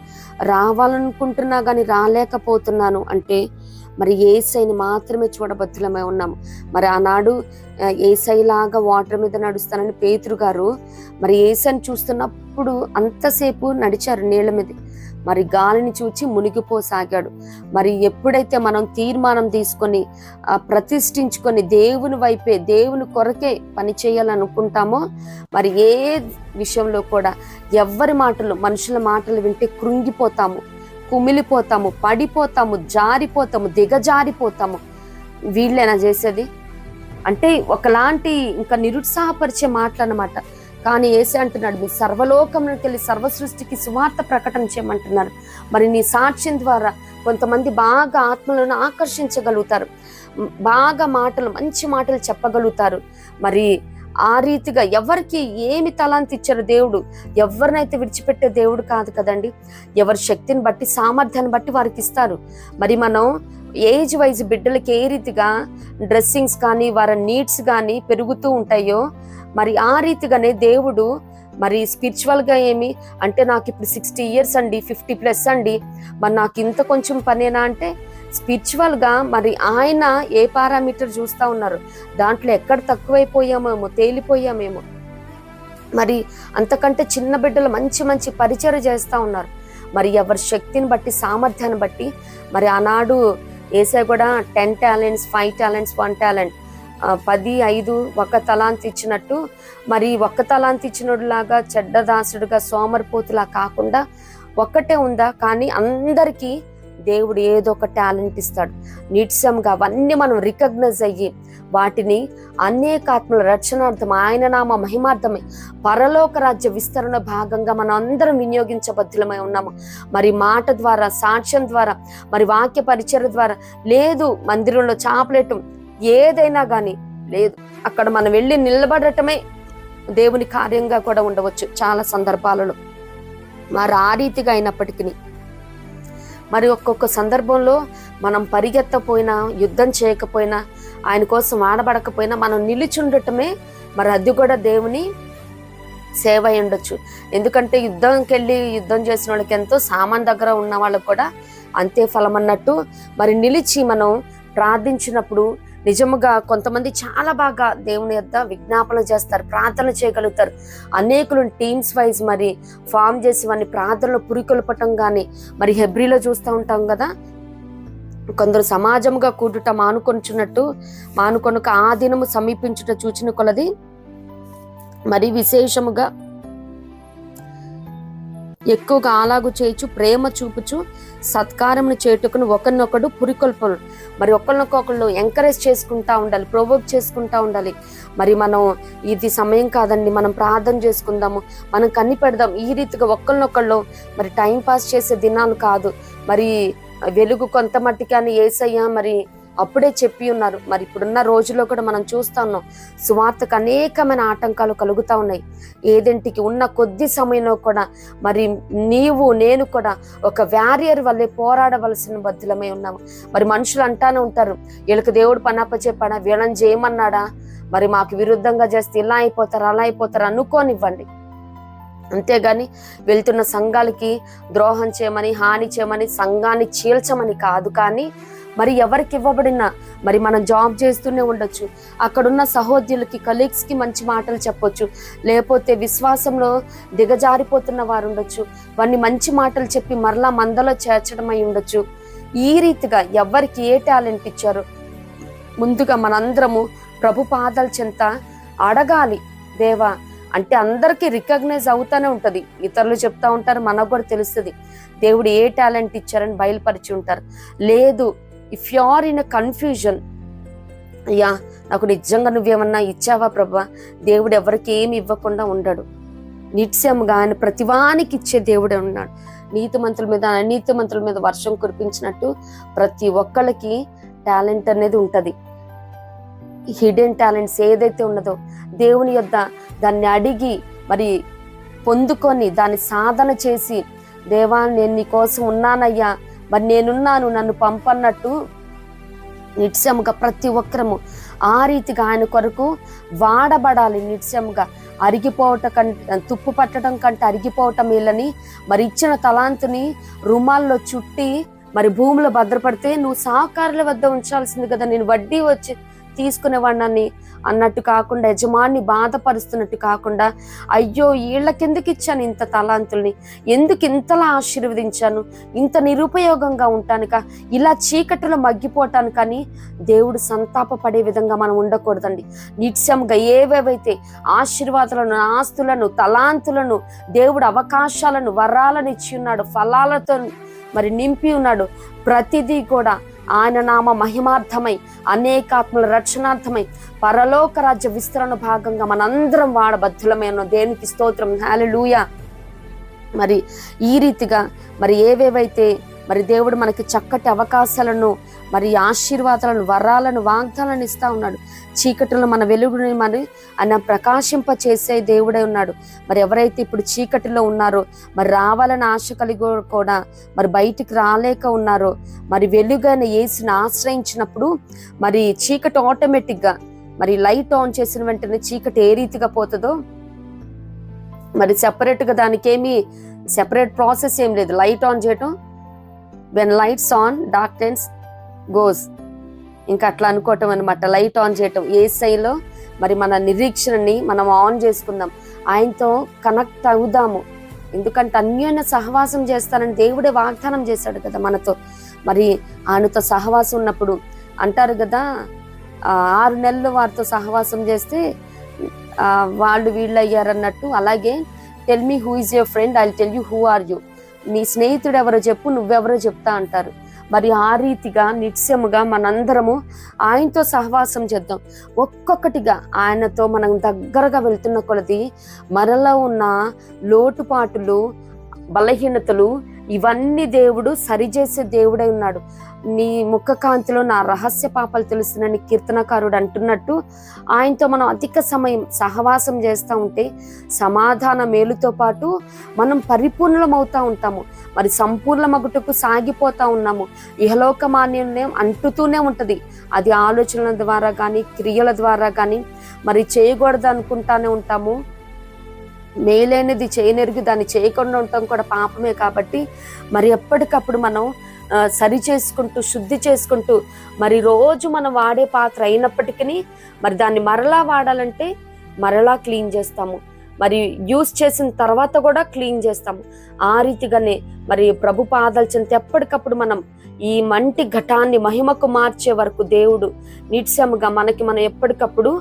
S1: రావాలనుకుంటున్నా కానీ రాలేకపోతున్నాను అంటే మరి యేసయ్యని మాత్రమే చూడబద్దులమై ఉన్నాము. మరి ఆనాడు యేసయ్యలాగా వాటర్ మీద నడుస్తానని పేతురు గారు మరి యేసయ్యని చూస్తున్నప్పుడు అంతసేపు నడిచారు నీళ్ళ మీద. మరి గాలిని చూచి మునిగిపోసాగాడు. మరి ఎప్పుడైతే మనం తీర్మానం తీసుకొని ప్రతిష్ఠించుకొని దేవుని వైపే, దేవుని కొరకే పని చేయాలనుకుంటామో మరి ఏ విషయంలో కూడా ఎవ్వరి మాటలు, మనుషుల మాటలు వింటే కృంగిపోతాము, కుమిలిపోతాము, పడిపోతాము, జారిపోతాము, దిగజారిపోతాము. వీళ్ళేనా చేసేది అంటే ఒకలాంటి ఇంకా నిరుత్సాహపరిచే మాటలు అన్నమాట. కానీ యేసే అంటున్నాడు, మీ సర్వలోకంలోకి వెళ్ళి సర్వ సృష్టికి సువార్త ప్రకటన చేయమంటున్నారు. మరి నీ సాక్ష్యం ద్వారా కొంతమంది బాగా ఆత్మలను ఆకర్షించగలుగుతారు, బాగా మాటలు, మంచి మాటలు చెప్పగలుగుతారు. మరి ఆ రీతిగా ఎవరికి ఏమి తలాంతి ఇచ్చారు దేవుడు, ఎవరినైతే విడిచిపెట్టే దేవుడు కాదు కదండి. ఎవరి శక్తిని బట్టి, సామర్థ్యాన్ని బట్టి వారికి ఇస్తారు. మరి మనం ఏజ్ వైజ్ బిడ్డలకి ఏ రీతిగా డ్రెస్సింగ్స్ కానీ వారి నీడ్స్ కానీ పెరుగుతూ ఉంటాయో మరి ఆ రీతిగానే దేవుడు మరి స్పిరిచువల్గా ఏమి అంటే, నాకు ఇప్పుడు 60 years అండి, 50+ అండి, మరి నాకు ఇంత కొంచెం పనేనా అంటే, స్పిరిచువల్గా మరి ఆయన ఏ పారామీటర్ చూస్తూ ఉన్నారు, దాంట్లో ఎక్కడ తక్కువైపోయామేమో, తేలిపోయామేమో. మరి అంతకంటే చిన్న బిడ్డలు మంచి మంచి పరిచయం చేస్తూ ఉన్నారు. మరి ఎవరి శక్తిని బట్టి, సామర్థ్యాన్ని బట్టి. మరి ఆనాడు యేసయ్య కూడా 10 talents, 5 talents, 1 talent, 10, 5, 1 తలాంతి ఇచ్చినట్టు మరి 1 తలాంతి ఇచ్చినలాగా చెడ్డదాసుడుగా సోమరిపోతులా కాకుండా ఒక్కటే ఉందా, కానీ అందరికీ దేవుడు ఏదో ఒక టాలెంట్ ఇస్తాడు. నిత్యంగా అవన్నీ మనం రికగ్నైజ్ అయ్యి వాటిని అనేక ఆత్మల రక్షణార్థం, ఆయన నామ మహిమార్థమై పరలోక రాజ్య విస్తరణ భాగంగా మనం అందరం వినియోగించబద్ధులమై ఉన్నాము. మరి మాట ద్వారా, సాక్ష్యం ద్వారా, మరి వాక్య పరిచర్య ద్వారా, లేదు మందిరంలో చాపలేయటం, ఏదైనా కానీ లేదు, అక్కడ మనం వెళ్ళి నిలబడటమే దేవుని కార్యంగా కూడా ఉండవచ్చు చాలా సందర్భాలలో. మరి ఆ రీతిగా అయినప్పటికీ మరి ఒక్కొక్క సందర్భంలో మనం పరిగెత్తపోయినా, యుద్ధం చేయకపోయినా, ఆయన కోసం ఆడబడకపోయినా మనం నిలిచుండటమే మరి అది కూడా దేవుని సేవ అయి ఉండొచ్చు. ఎందుకంటే యుద్ధంకి వెళ్ళి యుద్ధం చేసిన వాళ్ళకి ఎంతో, సామాన్ దగ్గర ఉన్న వాళ్ళకు కూడా అంతే ఫలం అన్నట్టు మరి నిలిచి మనం ప్రార్థించినప్పుడు నిజముగా కొంతమంది చాలా బాగా దేవుని యొద్ద విజ్ఞాపన చేస్తారు, ప్రార్థన చేయగలుగుతారు. అనేకులు టీమ్స్ వైజ్ మరి ఫామ్ చేసి వారిని ప్రార్థనలో పురికొల్పటం కానీ, మరి హెబ్రీలో చూస్తూ ఉంటాం కదా, కొందరు సమాజముగా కూడుట మానుకొనుక ఆ దినము సమీపించుట చూచిన కొలది మరి విశేషముగా ఎక్కువగా అలాగు చేయుచు, ప్రేమ చూపుచు, సత్కారమును చేటుకుని ఒకరినొకడు పురికొల్పలు. మరి ఒకరినొకళ్ళు ఎంకరేజ్ చేసుకుంటా ఉండాలి, ప్రొవోక్ చేసుకుంటా ఉండాలి. మరి మనం ఇది సమయం కాదండి, మనం ప్రార్థన చేసుకుందాము, మనం కన్ని పెడదాం, ఈ రీతిగా ఒకరినొకళ్ళు మరి టైం పాస్ చేసే దినాలు కాదు. మరి వెలుగు కొంత మట్టికి అని యేసయ్య మరి అప్పుడే చెప్పి ఉన్నారు. మరి ఇప్పుడున్న రోజుల్లో కూడా మనం చూస్తా ఉన్నాం, సువార్తకు అనేకమైన ఆటంకాలు కలుగుతా ఉన్నాయి. ఏదింటికి ఉన్న కొద్ది సమయంలో కూడా మరి నీవు నేను కూడా ఒక వ్యారియర్ వల్లే పోరాడవలసిన బద్ధులమై ఉన్నాము. మరి మనుషులు అంటానే ఉంటారు, వీళ్ళకి దేవుడు పనప్ప చెప్పాడా, వీళ్ళని చేయమన్నాడా, మరి మాకు విరుద్ధంగా చేస్తే ఇలా అయిపోతారు అలా అయిపోతారు అనుకోనివ్వండి. అంతేగాని వెళ్తున్న సంఘాలకి ద్రోహం చేయమని, హాని చేయమని, సంఘాన్ని చీల్చమని కాదు. కానీ మరి ఎవరికి ఇవ్వబడినా మరి మనం జాబ్ చేస్తూనే ఉండొచ్చు, అక్కడున్న సహోద్యులకి, కలీగ్స్కి మంచి మాటలు చెప్పొచ్చు, లేకపోతే విశ్వాసంలో దిగజారిపోతున్న వారు ఉండొచ్చు, వారిని మంచి మాటలు చెప్పి మరలా మందలో చేర్చడం అయి ఉండొచ్చు. ఈ రీతిగా ఎవరికి ఏ టాలెంట్ ఇచ్చారో ముందుగా మనందరము ప్రభు పాదాల చెంత అడగాలి. దేవా అంటే అందరికీ రికగ్నైజ్ అవుతానే ఉంటది, ఇతరులు చెప్తా ఉంటారు, మనకు కూడా తెలుస్తుంది దేవుడు ఏ టాలెంట్ ఇచ్చారని బయలుపరిచి ఉంటారు. లేదు, if you are in a confusion, అయ్యా నాకు నిజంగా నువ్వేమన్నా ఇచ్చావా ప్రభా, దేవుడు ఎవరికి ఏమి ఇవ్వకుండా ఉండడు. నిత్యంగా ఆయన ప్రతివానికి ఇచ్చే దేవుడే ఉన్నాడు. నీతిమంతుల మీద అనీతిమంతుల మీద వర్షం కురిపించినట్టు ప్రతి ఒక్కళ్ళకి టాలెంట్ అనేది ఉంటది. హిడెన్ టాలెంట్స్ ఏదైతే ఉన్నదో దేవుని యొద్ద దాన్ని అడిగి మరి పొందుకొని దాన్ని సాధన చేసి, దేవా నేను నీ కోసం ఉన్నానయ్యా, మరి నేనున్నాను నన్ను పంపన్నట్టు నిత్యముగా ప్రతి ఒక్కరము ఆ రీతిగా ఆయన కొరకు వాడబడాలి. నిత్యముగా అరిగిపోవటం కంటే, తుప్పు పట్టడం కంటే అరిగిపోవటం వీళ్ళని మరి ఇచ్చిన తలాంతుని రుమాల్లో చుట్టి మరి భూమిలో భద్రపడితే నువ్వు సహకారుల వద్ద ఉంచాల్సింది కదా, నేను వడ్డీ వచ్చి తీసుకునేవాడిని అన్నట్టు కాకుండా, యజమాని బాధపరుస్తున్నట్టు కాకుండా, అయ్యో వీళ్ళకెందుకు ఇచ్చాను ఇంత తలాంతుల్ని, ఎందుకు ఇంతలా ఆశీర్వదించాను, ఇంత నిరుపయోగంగా ఉంటానుక, ఇలా చీకటిలో మగ్గిపోవటానికని దేవుడు సంతాపపడే విధంగా మనం ఉండకూడదండి. నిత్యంగా ఏవేవైతే ఆశీర్వాదాలను, ఆస్తులను, తలాంతులను, దేవుడు అవకాశాలను, వరాలను ఇచ్చి ఉన్నాడు, ఫలాలతో మరి నింపి ఉన్నాడు, ప్రతిదీ కూడా ఆయన నామ మహిమార్థమై, అనేకాత్మల రక్షణార్థమై, పరలోక రాజ్య విస్తరణ భాగంగా మనందరం వాడబద్ధులమైన దేవునికి స్తోత్రం, హల్లెలూయా. మరి ఈ రీతిగా మరి ఏవేవైతే మరి దేవుడు మనకి చక్కటి అవకాశాలను, మరి ఆశీర్వాదాలను, వరాలను, వాగ్దానాలను ఇస్తా ఉన్నాడు. చీకటిలో మన వెలుగుని మరి ఆయన ప్రకాశింప చేసే దేవుడే ఉన్నాడు. మరి ఎవరైతే ఇప్పుడు చీకటిలో ఉన్నారో, మరి రావాలని ఆశ కలిగి కూడా మరి బయటికి రాలేక ఉన్నారో, మరి వెలుగైన యేసుని ఆశ్రయించినప్పుడు మరి చీకటి ఆటోమేటిక్గా మరి లైట్ ఆన్ చేసిన వెంటనే చీకటి ఏ రీతిగా పోతుందో, మరి సెపరేట్గా దానికేమి సెపరేట్ ప్రాసెస్ ఏం లేదు. లైట్ ఆన్ చేయటం, when lights on darkness goes, ఇంకా అట్లా అనుకోవటం అనమాట. లైట్ ఆన్ చేయటం, యేసయ్యలో మరి మన నిరీక్షణని మనం ఆన్ చేసుకుందాం, ఆయనతో కనెక్ట్ అవుదాము. ఎందుకంటే అన్యోన్య సహవాసం చేస్తానని దేవుడే వాగ్దానం చేశాడు కదా మనతో. మరి ఆయనతో సహవాసం ఉన్నప్పుడు అంటారు కదా, 6 నెలలు వారితో సహవాసం చేస్తే వాళ్ళు వీళ్ళు అయ్యారన్నట్టు. అలాగే tell me who is your friend, I will tell you who are you. నీ స్నేహితుడు ఎవరో చెప్పు, నువ్వెవరో చెప్తా అంటారు. మరి ఆ రీతిగా నిత్యముగా మనందరము ఆయనతో సహవాసం చేద్దాం. ఒక్కొక్కటిగా ఆయనతో మనం దగ్గరగా వెళ్తున్న కొలది మనలో ఉన్న లోటుపాటులు, బలహీనతలు ఇవన్నీ దేవుడు సరిచేసే దేవుడై ఉన్నాడు. నీ ముఖ కాంతిలో నా రహస్య పాపాలు తెలుస్తున్నని కీర్తనకారుడు అంటున్నట్టు ఆయనతో మనం అధిక సమయం సహవాసం చేస్తూ ఉంటే సమాధాన మేలుతో పాటు మనం పరిపూర్ణమవుతా ఉంటాము. మరి సంపూర్ణ మగుటకు సాగిపోతా ఉన్నాము. ఇహలోక మాన్యం అంటుతూనే ఉంటది. అది ఆలోచనల ద్వారా కానీ క్రియల ద్వారా కానీ మరి చేయకూడదు అనుకుంటానే ఉంటాము. మేలైనది చేయనెరిగి దాన్ని చేయకుండా ఉండటం కూడా పాపమే. కాబట్టి మరి ఎప్పటికప్పుడు మనం సరి చేసుకుంటూ శుద్ధి చేసుకుంటూ మరి రోజు మనం వాడే పాత్ర అయినప్పటికీ మరి దాన్ని మరలా వాడాలంటే మరలా క్లీన్ చేస్తాము. మరి యూస్ చేసిన తర్వాత కూడా క్లీన్ చేస్తాము. ఆ రీతిగానే మరి ప్రభు పాదాల చెంత ఎప్పటికప్పుడు మనం ఈ మంటి ఘటాన్ని మహిమకు మార్చే వరకు దేవుడు నిత్యముగా మనం ఎప్పటికప్పుడు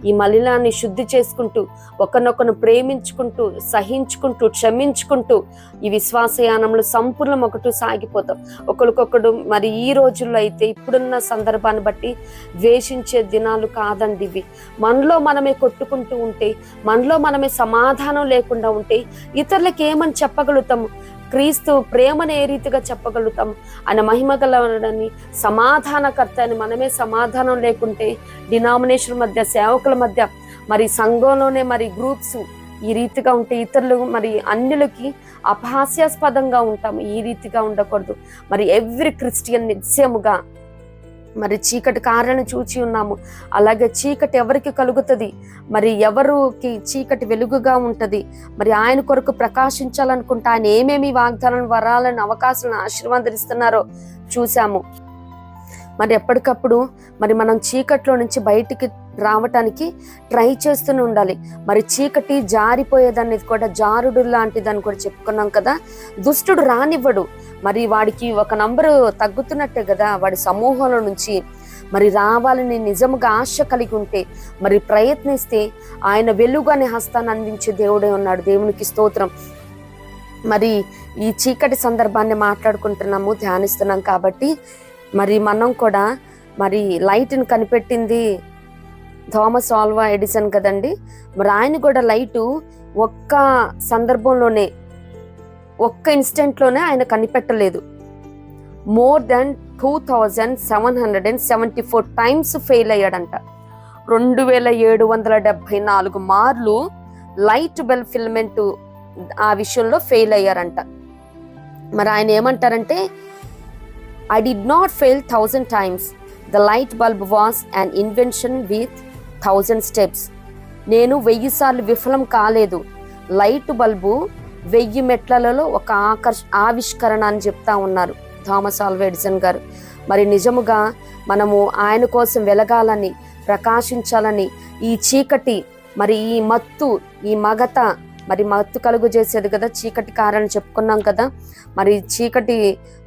S1: ఈ మలినాన్ని శుద్ధి చేసుకుంటూ ఒకరినొకరు ప్రేమించుకుంటూ సహించుకుంటూ క్షమించుకుంటూ ఈ విశ్వాసయానంలో సంపూర్ణం ఒకటి సాగిపోతాం. ఒకరికొకడు మరి ఈ రోజుల్లో అయితే ఇప్పుడున్న సందర్భాన్ని బట్టి ద్వేషించే దినాలు కాదండి ఇవి. మనలో మనమే కొట్టుకుంటూ ఉంటే, మనలో మనమే సమాధానం లేకుండా ఉంటే ఇతరులకు ఏమని చెప్పగలుగుతాము? క్రీస్తు ప్రేమను ఏ రీతిగా చెప్పగలుగుతాం? ఆయన మహిమగలని సమాధానకర్త అని మనమే సమాధానం లేకుంటే డినామినేషన్ మధ్య, సేవకుల మధ్య, మరి సంఘంలోనే మరి గ్రూప్స్ ఈ రీతిగా ఉంటే ఇతరులు మరి అన్యులకి అపహాస్యాస్పదంగా ఉంటాము. ఈ రీతిగా ఉండకూడదు. మరి ఎవ్రీ క్రిస్టియన్ నిత్యముగా మరి చీకటి కార్యాలను చూచి ఉన్నాము. అలాగే చీకటి ఎవరికి కలుగుతుంది? మరి ఎవరికి చీకటి వెలుగుగా ఉంటది? మరి ఆయన కొరకు ప్రకాశించాలనుకుంటే ఆయన ఏమేమి వాగ్దానాలను, వరాలను, అవకాశాలను ఆశీర్వాదిస్తున్నారో చూసాము. మరి ఎప్పటికప్పుడు మరి మనం చీకట్లో నుంచి బయటికి రావటానికి ట్రై చేస్తూనే ఉండాలి. మరి చీకటి జారిపోయేదాన్ని కూడా, జారుడు లాంటిదని కూడా చెప్పుకున్నాం కదా. దుష్టుడు రానివ్వడు. మరి వాడికి ఒక నంబరు తగ్గుతున్నట్టే కదా వాడి సమూహంలో నుంచి. మరి రావాలని నిజముగా ఆశ కలిగి ఉంటే, మరి ప్రయత్నిస్తే ఆయన వెలుగు అనే హస్తాన్ని అందించే దేవుడే ఉన్నాడు. దేవునికి స్తోత్రం. మరి ఈ చీకటి సందర్భాన్ని మాట్లాడుకుంటున్నాము, ధ్యానిస్తున్నాం. కాబట్టి మరి మనం కూడా మరి లైట్ని కనిపెట్టింది థామస్ ఆల్వా ఎడిసన్ కదండి. మరి ఆయన కూడా లైటు ఒక్క సందర్భంలోనే, ఒక్క ఇన్స్టెంట్లోనే ఆయన కనిపెట్టలేదు. మోర్ దెన్ 2774 టైమ్స్ ఫెయిల్ అయ్యాడంట. 2774 మార్లు లైట్ బల్బ్ ఫిలమెంట్ ఆ విషయంలో ఫెయిల్ అయ్యారంట. మరి ఆయన ఏమంటారంటే, I did not fail 1000 times. The light bulb was an invention with 1000 steps. నేను 1000 సార్లు విఫలం కాలేదు. లైట్ బల్బు 1000 మెట్లలో ఒక ఆవిష్కరణ అని చెప్తా ఉన్నారు థామస్ ఆల్వా ఎడిసన్ గారు. మరి నిజముగా మనము ఆయన కోసం వెలగాలని, ప్రకాశించాలని, ఈ చీకటి మరి ఈ మత్తు, ఈ మగత, మరి మత్తు కలుగు చేసేది కదా చీకటి కారణం చెప్పుకున్నాం కదా. మరి చీకటి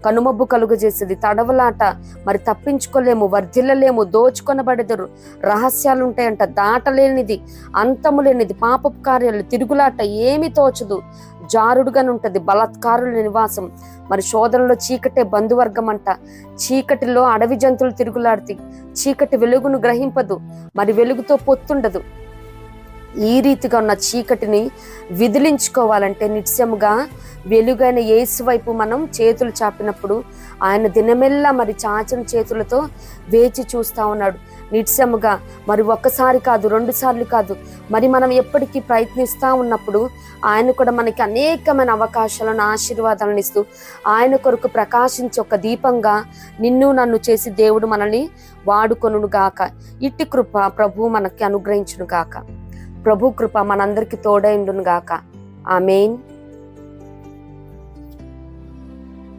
S1: కనుమబ్బు కలుగు చేసేది, తడవలాట, మరి తప్పించుకోలేము, వర్ధిల్లలేము, దోచుకొనబడెదరు, రహస్యాలు ఉంటాయంట, దాటలేనిది, అంతము లేనిది, పాపపు కార్యాలు, తిరుగులాట, ఏమి తోచదు, జారుడుగానే ఉంటది, బలాత్కారుల నివాసం. మరి శోధనలో చీకటే బంధువర్గం అంట. చీకటిలో అడవి జంతువులు తిరుగులాడుతాయి. చీకటి వెలుగును గ్రహింపదు, మరి వెలుగుతో పొత్తుండదు. ఈ రీతిగా ఉన్న చీకటిని విదిలించుకోవాలంటే నిత్యముగా వెలుగైన యేసు వైపు మనం చేతులు చాపినప్పుడు ఆయన దినమెల్లా మరి చాచిన చేతులతో వేచి చూస్తా ఉన్నాడు. నిత్యముగా మరి ఒక్కసారి కాదు, 2 సార్లు కాదు, మరి మనం ఎప్పటికీ ప్రయత్నిస్తూ ఉన్నప్పుడు ఆయన కూడా మనకి అనేకమైన అవకాశాలను, ఆశీర్వాదాలను ఇస్తూ ఆయన కొరకు ప్రకాశించి ఒక దీపంగా నిన్ను నన్ను చేసి దేవుడు మనల్ని వాడుకొనును గాక. ఇట్టి కృప ప్రభు మనకి అనుగ్రహించును గాక. ప్రభు కృప మనందరికీ తోడైండును గాక. ఆమేన్.